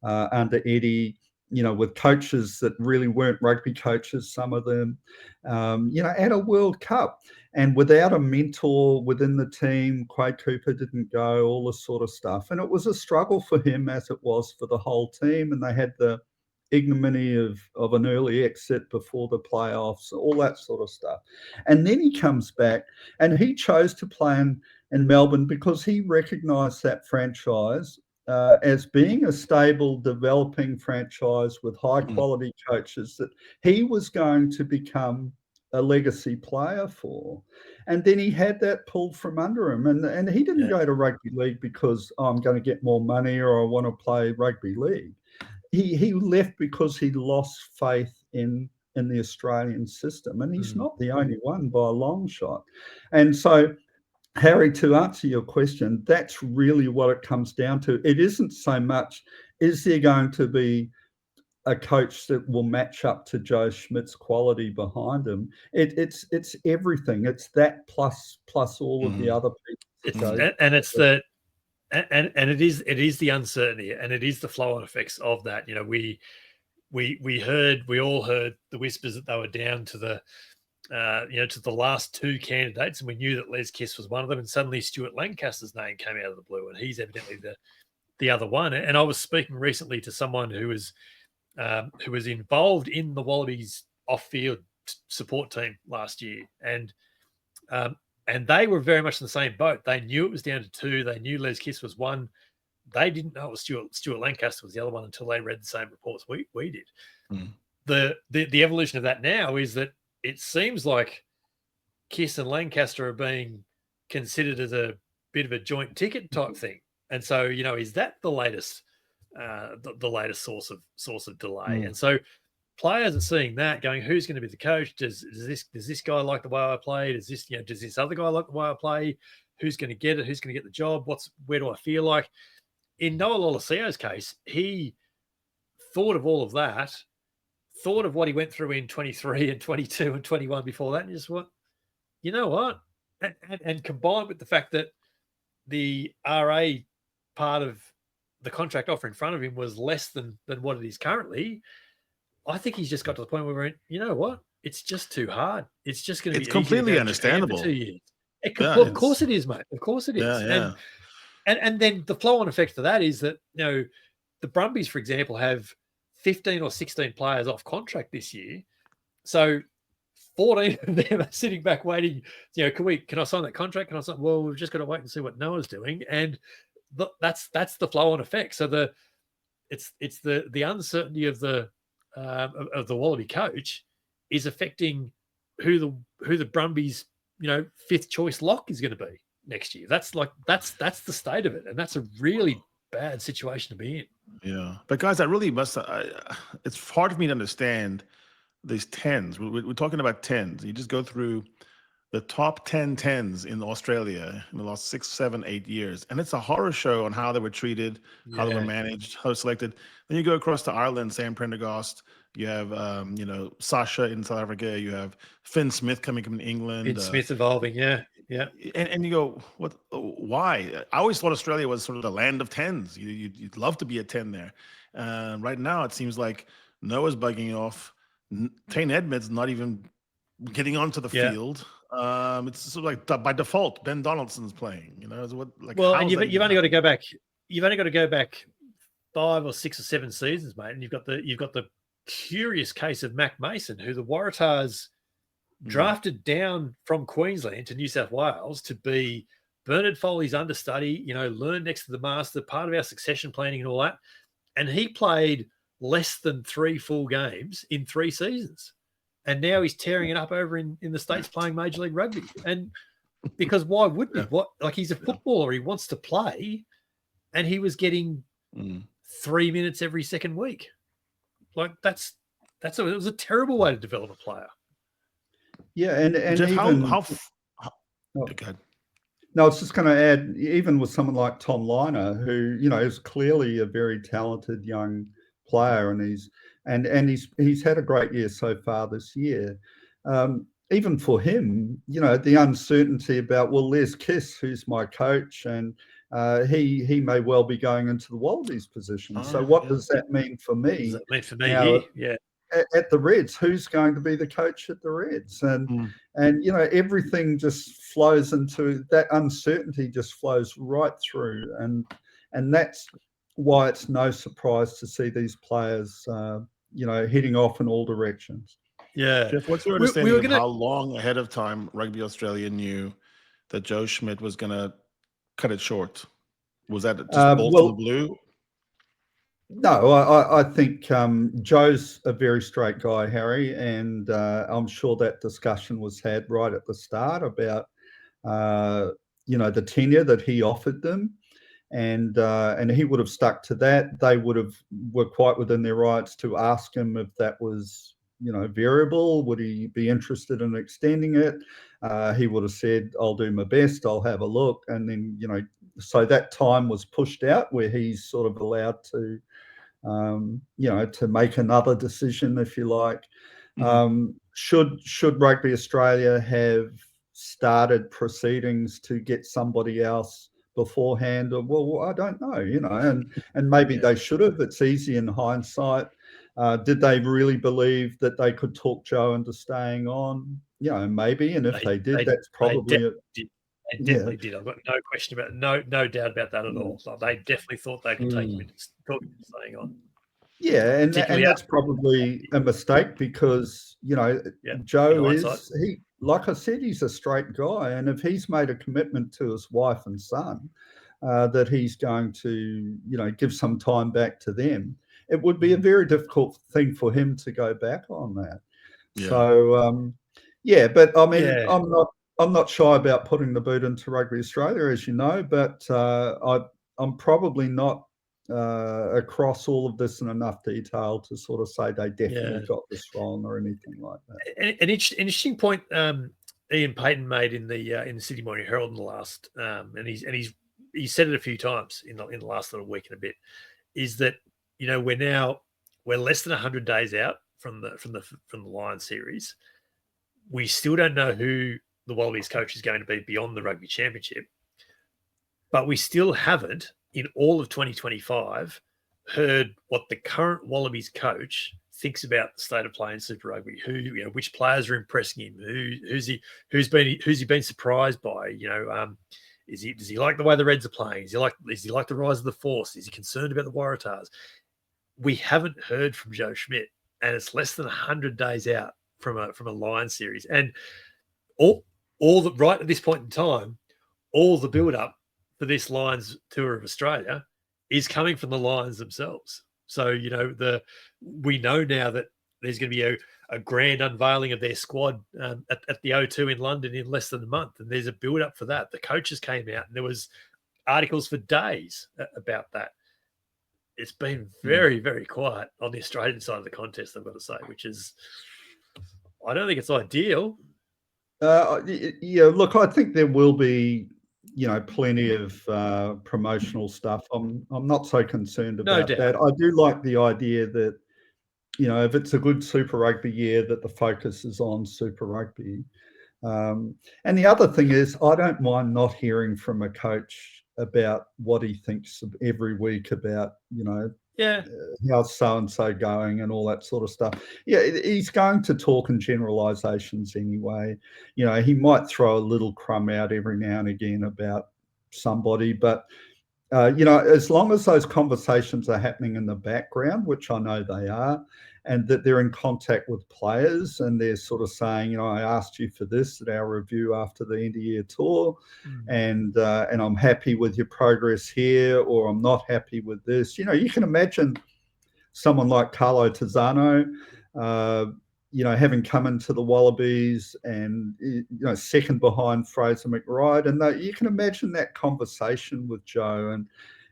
under Eddie, with coaches that really weren't rugby coaches, some of them, at a World Cup. And without a mentor within the team, Quade Cooper didn't go, all this sort of stuff. And it was a struggle for him, as it was for the whole team. And they had the ignominy of an early exit before the playoffs, all that sort of stuff. And then he comes back, and he chose to play in Melbourne because he recognised that franchise as being a stable, developing franchise with high-quality coaches that he was going to become a legacy player for. And then he had that pulled from under him. And he didn't go to rugby league because I'm going to get more money or I want to play rugby league. He left because he lost faith in the Australian system. And he's not the only one by a long shot. And so, Harry, to answer your question, that's really what it comes down to. It isn't so much, is there going to be a coach that will match up to Joe Schmidt's quality behind him? It's everything. It's that plus all of the other people. And it's the and it is the uncertainty, and it is the flow-on effects of that. We all heard the whispers that they were down to the to the last two candidates, and we knew that Les Kiss was one of them, and suddenly Stuart Lancaster's name came out of the blue, and he's evidently the other one. And I was speaking recently to someone who was involved in the Wallabies off-field support team last year, and they were very much in the same boat. They knew it was down to two. They knew Les Kiss was one. They didn't know it was Stuart Lancaster was the other one until they read the same reports we did. The evolution of that now is that it seems like Kiss and Lancaster are being considered as a bit of a joint ticket type thing. And so, is that the latest the latest source of delay? And so players are seeing that, going, who's going to be the coach? Does this guy like the way I play? Does this other guy like the way I play? Who's going to get it? Who's going to get the job? Where do I feel like? In Noah Lolesio's case, he thought of all of that, thought of what he went through in 23 and 22 and 21 before that, and just what, you know what? And combined with the fact that the RA part of the contract offer in front of him was less than what it is currently, I think he's just got to the point where we're, you know what? It's just too hard. It's just going to be completely understandable. 2 years. Of course it is, mate. Of course it is. Yeah. And then the flow-on effect for that is that, the Brumbies, for example, have 15 or 16 players off contract this year. So 14 of them are sitting back waiting, can I sign that contract? Can I sign? Well, we've just got to wait and see what Noah's doing. And that's the flow-on effect. So it's the uncertainty of the Wallaby coach is affecting who the Brumbies, fifth choice lock is going to be next year. That's the state of it, and that's a really bad situation to be in. Yeah, but guys, I really must. It's hard for me to understand these tens. We're talking about tens. You just go through the top 10 tens in Australia in the last 6, 7, 8 years, and it's a horror show on how they were treated, how they were managed, how selected. Then you go across to Ireland, Sam Prendergast. You have, Sasha in South Africa. You have Finn Smith coming from England. Finn Smith evolving, yeah. And you go, what? Why? I always thought Australia was sort of the land of tens. You'd love to be a 10 there. Right now, it seems like Noah's bugging off. Tane Edmonds not even getting onto the field. It's sort of like by default, Ben Donaldson's playing. And you've only got to go back. You've only got to go back 5 or 6 or 7 seasons, mate, and you've got the curious case of Mac Mason, who the Waratahs drafted down from Queensland to New South Wales to be Bernard Foley's understudy, learn next to the master, part of our succession planning and all that. And he played less than 3 full games in 3 seasons. And now he's tearing it up over in the States playing Major League Rugby. And because why wouldn't he? He's a footballer. He wants to play. And he was getting 3 minutes every second week. It was a terrible way to develop a player. Yeah, and Geoff, even how good. No, I was just going to add, even with someone like Tom Liner, who is clearly a very talented young player, and and he's had a great year so far this year. Even for him, the uncertainty about, well, there's Kiss, who's my coach, and he may well be going into the Wallabies position. So what does that mean for me? What does that mean for me now, here? Yeah. At the Reds, who's going to be the coach at the Reds? And everything just flows into that uncertainty, just flows right through, and that's why it's no surprise to see these players heading off in all directions. Yeah. Geoff, what's your understanding of how long ahead of time Rugby Australia knew that Joe Schmidt was going to cut it short? Was that just bolt from the blue? No, I think Joe's a very straight guy, Harry, and I'm sure that discussion was had right at the start about the tenure that he offered them, and he would have stuck to that. They were quite within their rights to ask him if that was variable. Would he be interested in extending it? He would have said, "I'll do my best. I'll have a look," and then so that time was pushed out where he's sort of allowed to. To make another decision, if you like. Should Rugby Australia have started proceedings to get somebody else beforehand? Well, I don't know, and maybe they should have. It's easy in hindsight. Did they really believe that they could talk Joe into staying on? Maybe, and if they did, that's probably They definitely did. I've got no question about it. No doubt about that at all. So they definitely thought they could take him into staying on. Yeah, and that's probably a mistake because Joe is like I said, he's a straight guy, and if he's made a commitment to his wife and son that he's going to give some time back to them, it would be a very difficult thing for him to go back on that. Yeah. So but I mean, I'm not shy about putting the boot into Rugby Australia, as you know, but I'm probably not across all of this in enough detail to sort of say they definitely got this wrong or anything like that. An interesting point Ian Payton made in the Sydney Morning Herald in the last, and he's said it a few times in the last little week and a bit, is that we're less than 100 days out from the Lions series. We still don't know who the Wallabies coach is going to be beyond the Rugby Championship, but we still haven't, in all of 2025, heard what the current Wallabies coach thinks about the state of play in Super Rugby. Which players are impressing him? Who's he been surprised by? Does he like the way the Reds are playing? Is he like the rise of the Force? Is he concerned about the Waratahs? We haven't heard from Joe Schmidt, and it's less than 100 days out from a Lions series, and right at this point in time, all the build up for this Lions tour of Australia is coming from the Lions themselves. So, we know now that there's going to be a grand unveiling of their squad at the O2 in London in less than a month. And there's a build up for that. The coaches came out and there was articles for days about that. It's been very, very quiet on the Australian side of the contest, I've got to say, which is, I don't think it's ideal. Look, I think there will be, plenty of promotional stuff. I'm not so concerned about that. I do like the idea that, if it's a good Super Rugby year, that the focus is on Super Rugby. And the other thing is, I don't mind not hearing from a coach about what he thinks every week about, how's so-and-so going and all that sort of stuff. Yeah, he's going to talk in generalizations anyway. He might throw a little crumb out every now and again about somebody, but, as long as those conversations are happening in the background, which I know they are, and that they're in contact with players and they're sort of saying, I asked you for this at our review after the end of year tour, and I'm happy with your progress here, or I'm not happy with this. You can imagine someone like Carlo Tizzano, having come into the Wallabies and, second behind Fraser McRide. And you can imagine that conversation with Joe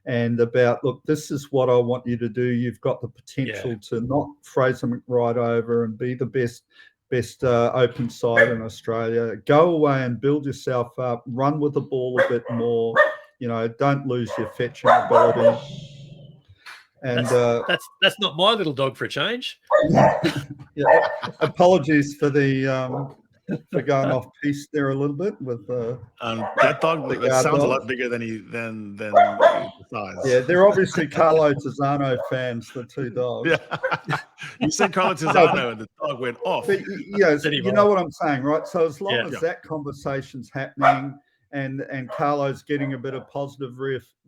and about, look, this is what I want you to do. You've got the potential to knock Fraser McRide over and be the best open side in Australia. Go away and build yourself up, run with the ball a bit more, don't lose your fetching ability. And that's not my little dog for a change. yeah, apologies for the for going off piece there a little bit with that dog. It sounds a lot bigger than the size. Yeah, they're obviously Carlo Tizzano fans, the two dogs. Yeah. You said Carlo Tizzano, and the dog went off. But you know what I'm saying, right? So as long as that conversation's happening and Carlo's getting a bit of positive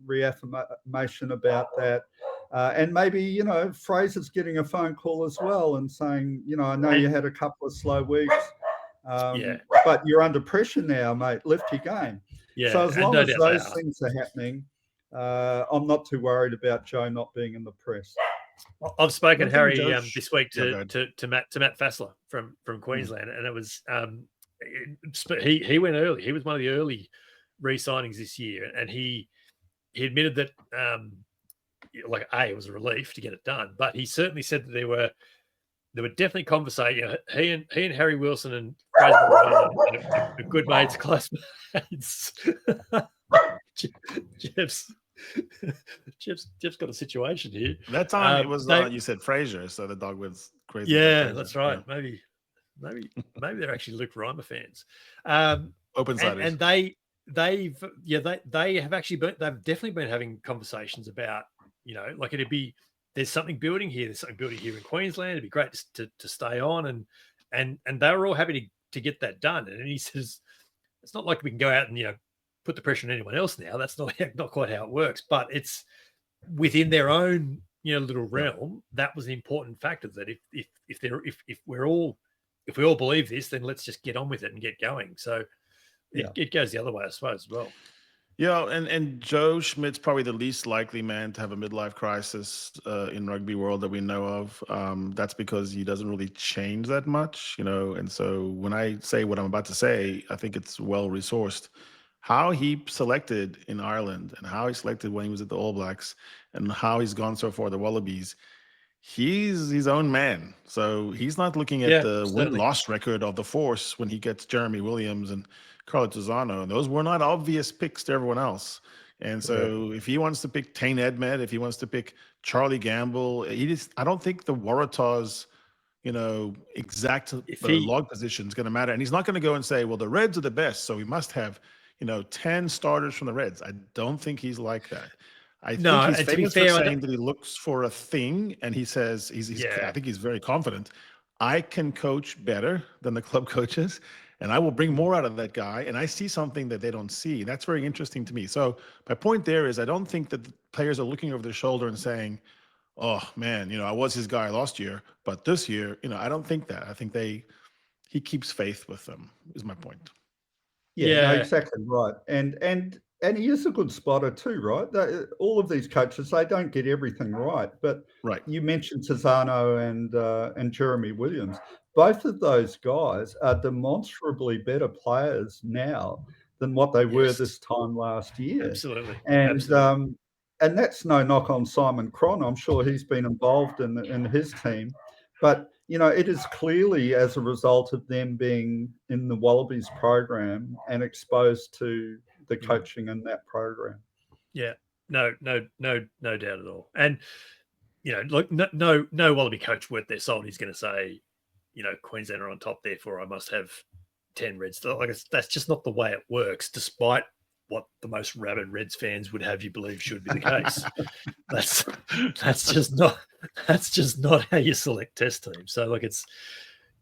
reaffirmation about that, and maybe, Fraser's getting a phone call as well and saying, I know you had a couple of slow weeks, but you're under pressure now, mate. Lift your game. Yeah. So as long as those things are happening, I'm not too worried about Joe not being in the press. I've spoken, Harry, this week to Matt Fassler from Queensland, and it was he went early. He was one of the early re-signings this year, and he admitted that it was a relief to get it done, but he certainly said that there were definitely conversations. He and Harry Wilson and Fraser are good mates, classmates. Jeff's got a situation here. That time it was you said Fraser, so the dog was crazy. Yeah, that's right. Yeah. Maybe they're actually Luke Reimer fans. Open-sided. And they've definitely been having conversations about, there's something building here. There's something building here in Queensland. It'd be great to stay on, and they were all happy to get that done. And he says it's not like we can go out and put the pressure on anyone else now. That's not quite how it works. But it's within their own little realm. That was an important factor. That if we all believe this, then let's just get on with it and get going. So it goes the other way, I suppose, as well. Yeah, and Joe Schmidt's probably the least likely man to have a midlife crisis in rugby world that we know of. That's because he doesn't really change that much, And so when I say what I'm about to say, I think it's well resourced. How he selected in Ireland and how he selected when he was at the All Blacks and how he's gone so far the Wallabies, he's his own man. So he's not looking at the win-loss record of the Force when he gets Jeremy Williams and Carlo Tizzano. Those were not obvious picks to everyone else. And so if he wants to pick Tane Edmed, if he wants to pick Charlie Gamble, I don't think the Waratahs, exact log position is going to matter. And he's not going to go and say, well, the Reds are the best, so we must have 10 starters from the Reds. I don't think he's like that. I think he's famous for saying that he looks for a thing, and he says I think he's very confident. I can coach better than the club coaches, and I will bring more out of that guy. And I see something that they don't see. That's very interesting to me. So my point there is I don't think that the players are looking over their shoulder and saying, oh man, I was his guy last year, but this year, I don't think that. I think he keeps faith with them, is my point. Yeah, no, exactly right. And he is a good spotter too, right? All of these coaches, they don't get everything right. But you mentioned Tizzano and Jeremy Williams. Both of those guys are demonstrably better players now than what they were this time last year. Absolutely. And that's no knock on Simon Cron. I'm sure he's been involved in his team. But, it is clearly as a result of them being in the Wallabies program and exposed to the coaching in that program. Yeah, no doubt at all. And, no Wallaby coach worth their salt is going to say, Queensland are on top, therefore I must have 10 Reds. That's just not the way it works, despite what the most rabid Reds fans would have you believe should be the case. that's just not how you select test teams. So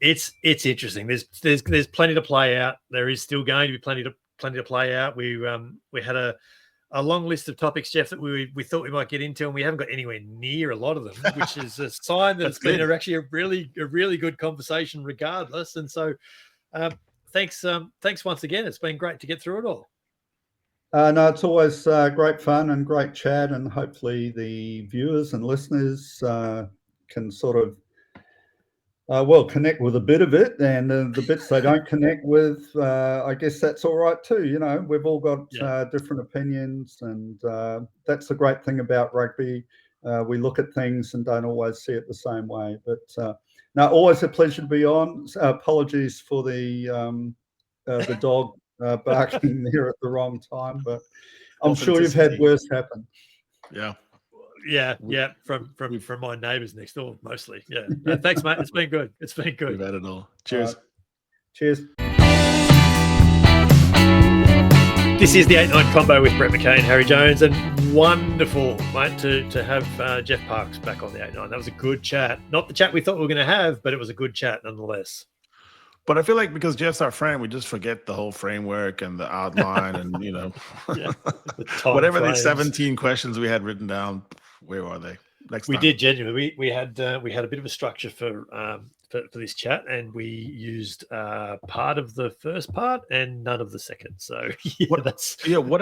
it's interesting. There's plenty to play out. There is still going to be plenty to play out. We had a long list of topics, Geoff, that we thought we might get into, and we haven't got anywhere near a lot of them, which is a sign that it's been actually a really good conversation regardless. And so thanks once again. It's been great to get through it all. No, it's always great fun and great chat, and hopefully the viewers and listeners can sort of connect with a bit of it, and the bits they don't connect with, I guess that's all right too. We've all got different opinions, and that's the great thing about rugby. We look at things and don't always see it the same way. But no, always a pleasure to be on. Apologies for the dog barking there at the wrong time, but I'm sure you've had worse happen. Yeah. Yeah, from my neighbours next door, mostly. Yeah. No, thanks, mate. It's been good. We've had it all. Cheers. Cheers. This is the 8-9 Combo with Brett McKay and Harry Jones, and wonderful, mate, to have Geoff Parkes back on the 8-9. That was a good chat. Not the chat we thought we were going to have, but it was a good chat nonetheless. But I feel like because Jeff's our friend, we just forget the whole framework and the outline and, whatever the 17 questions we had written down, where are they? Next time. We did genuinely. We had a bit of a structure for this chat, and we used part of the first part and none of the second. So what I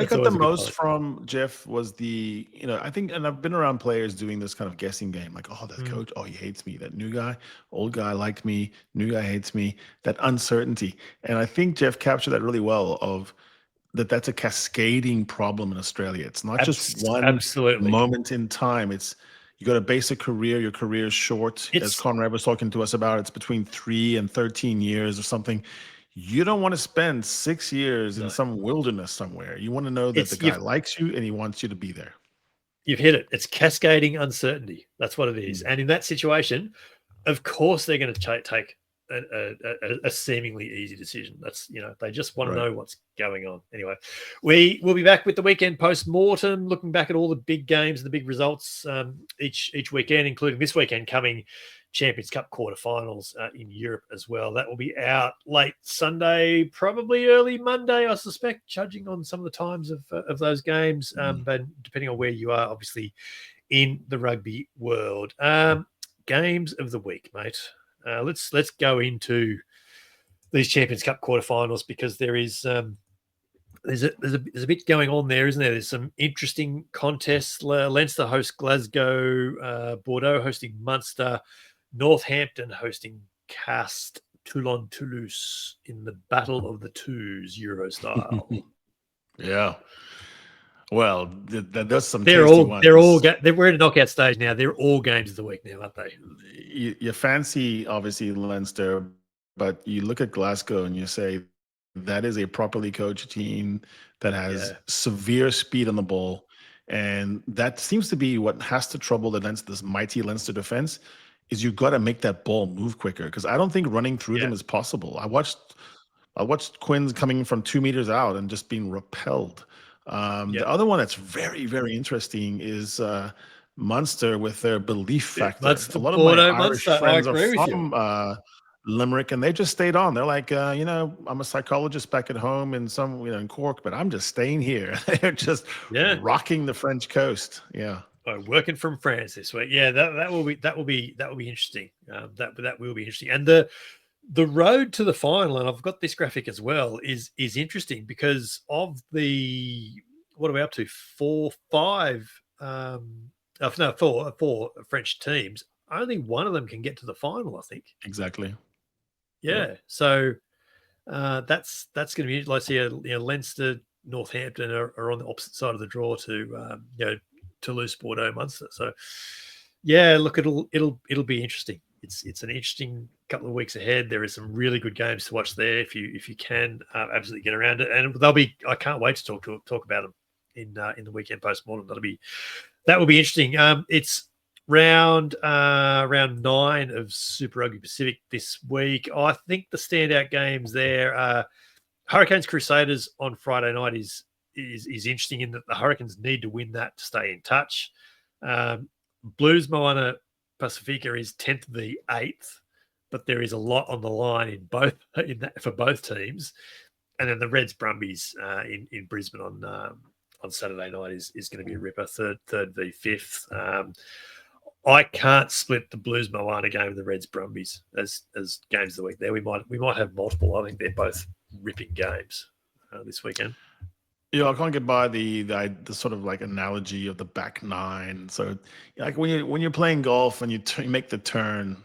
got the most from Geoff was I think, and I've been around players doing this kind of guessing game, like, oh, that coach, oh, he hates me. That new guy, old guy liked me, new guy hates me. That uncertainty, and I think Geoff captured that really well. That's a cascading problem in Australia. It's not just one moment in time. You got a basic career. Your career is short. As Conrad was talking to us about, it's between 3 and 13 years or something. You don't want to spend 6 years in some wilderness somewhere. You want to know that the guy likes you and he wants you to be there. You've hit it. It's cascading uncertainty. That's what it is. And in that situation, of course, they're going to take a seemingly easy decision. That's, they just want to know what's going on. Anyway, we will be back with the weekend post-mortem, looking back at all the big games and the big results each weekend, including this weekend coming Champions Cup quarterfinals in Europe as well. That will be out late Sunday, probably early Monday, I suspect, judging on some of the times of those games, but depending on where you are, obviously, in the rugby world. Games of the week, mate. Let's go into these Champions Cup quarterfinals, because there's a bit going on there, isn't there? There's some interesting contests. Leinster host Glasgow, Bordeaux hosting Munster, Northampton hosting Castres, Toulon Toulouse in the Battle of the Twos Euro style. Yeah. Well, there's some. They're we're in a knockout stage now. They're all games of the week now, aren't they? You fancy obviously Leinster, but you look at Glasgow and you say that is a properly coached team that has severe speed on the ball, and that seems to be what has to trouble this mighty Leinster defense. Is you've got to make that ball move quicker, because I don't think running through them is possible. I watched Quinn's coming from 2 meters out and just being repelled. The other one that's very, very interesting is Munster with their belief factor. A lot of my Irish friends are from Limerick, and they just stayed on. They're like, I'm a psychologist back at home in in Cork, but I'm just staying here. They're just rocking the French coast. Yeah. Working from France this week. Yeah, that will be interesting. That will be interesting. And the road to the final, and I've got this graphic as well, is interesting because of what are we up to? 4 French teams. Only one of them can get to the final, I think. Exactly. Yeah. So that's going to be. Let's see. Leinster, Northampton are on the opposite side of the draw to Toulouse, Bordeaux, Munster. So yeah, look, it'll be interesting. It's an interesting couple of weeks ahead. There is some really good games to watch there if you can absolutely get around it, and I can't wait to talk about them in the weekend post-mortem. That will be interesting. It's round 9 of Super Rugby Pacific this week. I think the standout games there are Hurricanes Crusaders on Friday night is interesting in that the Hurricanes need to win that to stay in touch. Blues Moana Pacifica is 10th v 8th, but there is a lot on the line for both teams. And then the Reds Brumbies in Brisbane on Saturday night is going to be a ripper. Third v 5th. I can't split the Blues Moana game and the Reds Brumbies as games of the week. There we might have multiple. I think they're both ripping games this weekend. Yeah, I can't get by the sort of like analogy of the back nine. So, like when you're playing golf and you make the turn,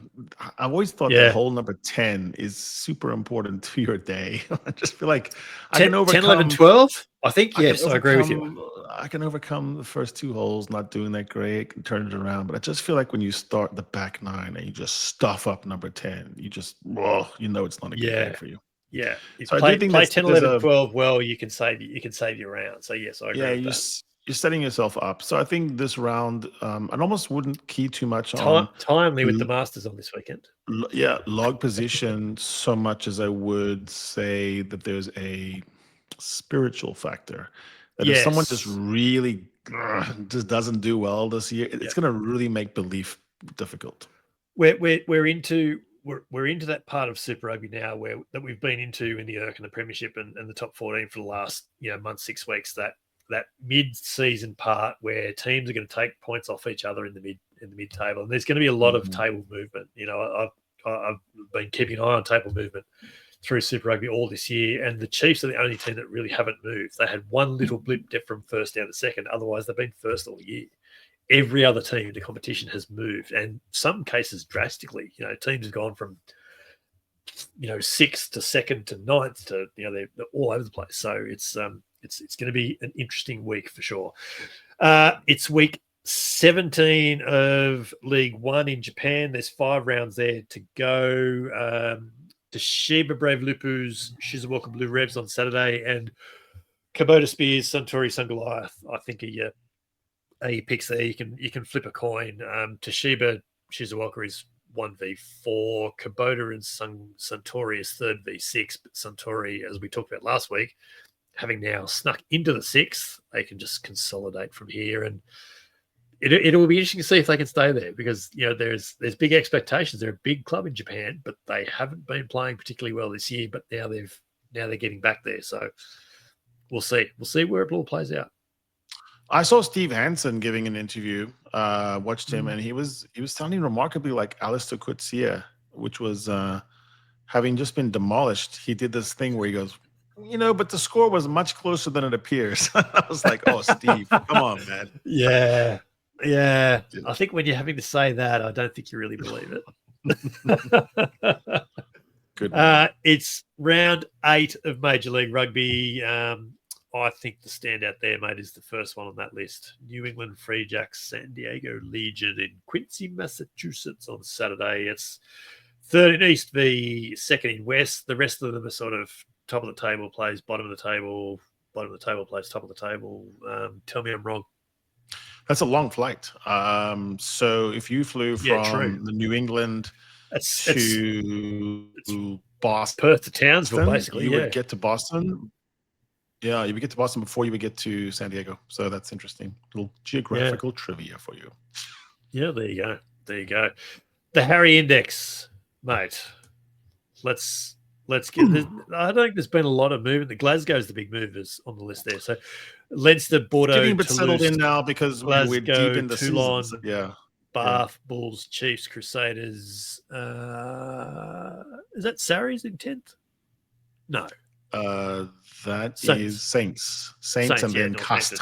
I've always thought that hole number 10 is super important to your day. I just feel like 10, 11, 12. I think yes, I agree with you. I can overcome the first 2 holes not doing that great, can turn it around. But I just feel like when you start the back nine and you just stuff up number 10, you just it's not a good day for you. Yeah, if so play 10, 11, 12 well, you can save your round. So yes, I agree with that. you're setting yourself up. So I think this round, I almost wouldn't key too much on timely with the Masters on this weekend. Log position so much as I would say that there's a spiritual factor. That if someone just really just doesn't do well this year, it's going to really make belief difficult. We're into that part of Super Rugby now that we've been into in the ERC and the Premiership and the top 14 for the last month, 6 weeks. That mid-season part where teams are going to take points off each other in the mid table, and there's going to be a lot of table movement. I've been keeping an eye on table movement through Super Rugby all this year, and the Chiefs are the only team that really haven't moved. They had one little blip from first down to second. Otherwise, they've been first all year. Every other team in the competition has moved, and some cases drastically. Teams have gone from 6th to 2nd to 9th to they're all over the place. So it's going to be an interesting week for sure. It's week 17 of League One in Japan. There's 5 rounds there to go. Toshiba Brave Lupus, Shizuoka Blue Revs on Saturday, and Kubota Spears, Suntory Sun Goliath. I think are your picks there. You can flip a coin. Toshiba Shizuoka is 1v4. Kubota and Suntory is 3rd v6. But Suntory, as we talked about last week, having now snuck into the 6th, they can just consolidate from here, and it will be interesting to see if they can stay there because there's big expectations. They're a big club in Japan, but they haven't been playing particularly well this year. But now they're getting back there, so we'll see. We'll see where it all plays out. I saw Steve Hansen giving an interview. Watched him, and he was sounding remarkably like Alistair Coetzee, which was having just been demolished. He did this thing where he goes, but the score was much closer than it appears. I was like, oh, Steve, come on, man. Yeah. I think when you're having to say that, I don't think you really believe it. Good. It's round 8 of Major League Rugby. I think the standout there, mate, is the first one on that list. New England Free Jacks, San Diego Legion in Quincy, Massachusetts on Saturday. It's 3rd in East v 2nd in West. The rest of them are sort of top of the table plays bottom of the table, bottom of the table plays top of the table. Tell me I'm wrong. That's a long flight. So if you flew from the New England to Boston, Perth to Townsville, basically, you would get to Boston. Yeah, you would get to Boston before you would get to San Diego. So that's interesting. Little geographical trivia for you. Yeah, there you go. The Harry Index, mate. Let's get. I don't think there's been a lot of movement. The Glasgow's the big movers on the list there. So Leinster, Bordeaux, getting a bit Toulouse, settled in now because Glasgow, we're deep in the Toulon, season. Yeah. Bath, Bulls, Chiefs, Crusaders. Is that Sarries in 10th? No. That is Saints, and then Cast.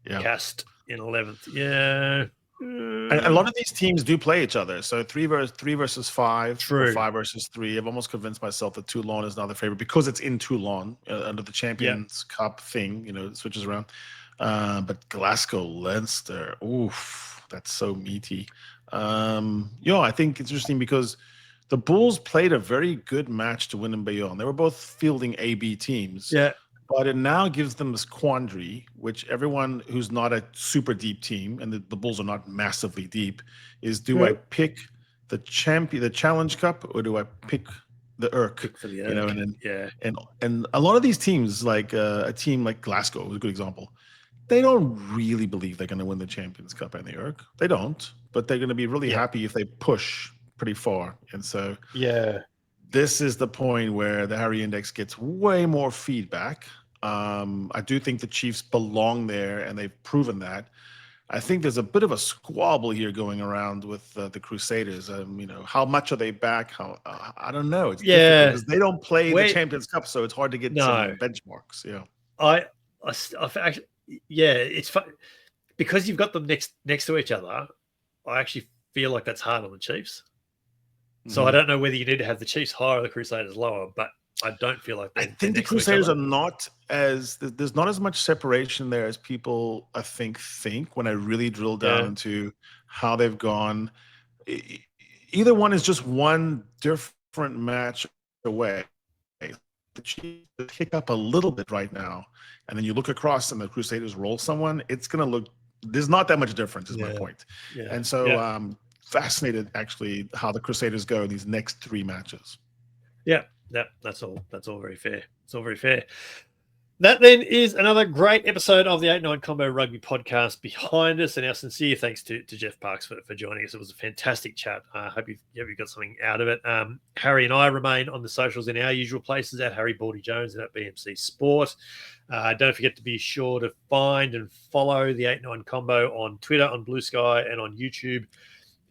Yeah. Cast in 11th. Yeah. And a lot of these teams do play each other. So 3 versus 5, True. Or 5 versus 3. I've almost convinced myself that Toulon is now the favorite because it's in Toulon under the Champions Cup thing. It switches around. But Glasgow, Leinster, oof, that's so meaty. I think it's interesting because the Bulls played a very good match to win in Bayonne. They were both fielding A-B teams. Yeah. But it now gives them this quandary, which everyone who's not a super deep team, and the Bulls are not massively deep, is do I pick the Challenge Cup or do I pick the ERC? Pick for the ERC. And a lot of these teams, like a team like Glasgow is a good example, they don't really believe they're going to win the Champions Cup and the ERC. They don't, but they're going to be really happy if they push pretty far. And so this is the point where the Harry Index gets way more feedback. I do think the Chiefs belong there, and they've proven that. I think there's a bit of a squabble here going around with the Crusaders. How mumuch are they back? I don't know. It's difficult because they don't play the Champions Cup, so it's hard to get some benchmarks. Yeah, I actually, it's fun because you've got them next to each other. I actually feel like that's hard on the Chiefs. So I don't know whether you need to have the Chiefs higher or the Crusaders lower, but I don't feel like I think the Crusaders are not as there's not as much separation there as people I think when I really drill down into how they've gone. Either one is just one different match away. the Chiefs kick up a little bit right now, and then you look across and the Crusaders roll someone, it's going to look, there's not that much difference is my point. Yeah. And so fascinated actually how the Crusaders go in these next 3 matches. Yeah, that's all very fair. It's all very fair. That then is another great episode of the 8-9 Combo Rugby Podcast behind us, and our sincere thanks to Geoff Parkes for joining us. It was a fantastic chat. I hope you got something out of it. Harry and I remain on the socials in our usual places at Harry Baldy Jones and at BMC Sport. Don't forget to be sure to find and follow the 8-9 Combo on Twitter, on Blue Sky, and on YouTube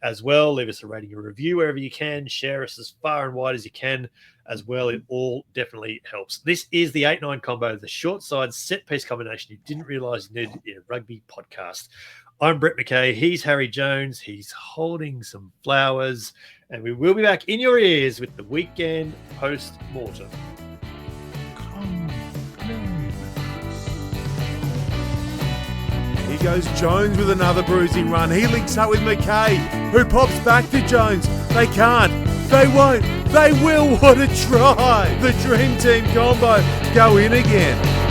as well. Leave us a rating and review wherever you can. Share us as far and wide as you can as well. It all definitely helps. This is the 8-9 Combo, the short side set piece combination you didn't realize you needed in a rugby podcast. I'm Brett McKay. He's Harry Jones. He's holding some flowers, and we will be back in your ears with the weekend post-mortem. Here goes Jones with another bruising run. He links up with McKay, who pops back to Jones. They can't. They won't. They will. What a try. The Dream Team Combo go in again.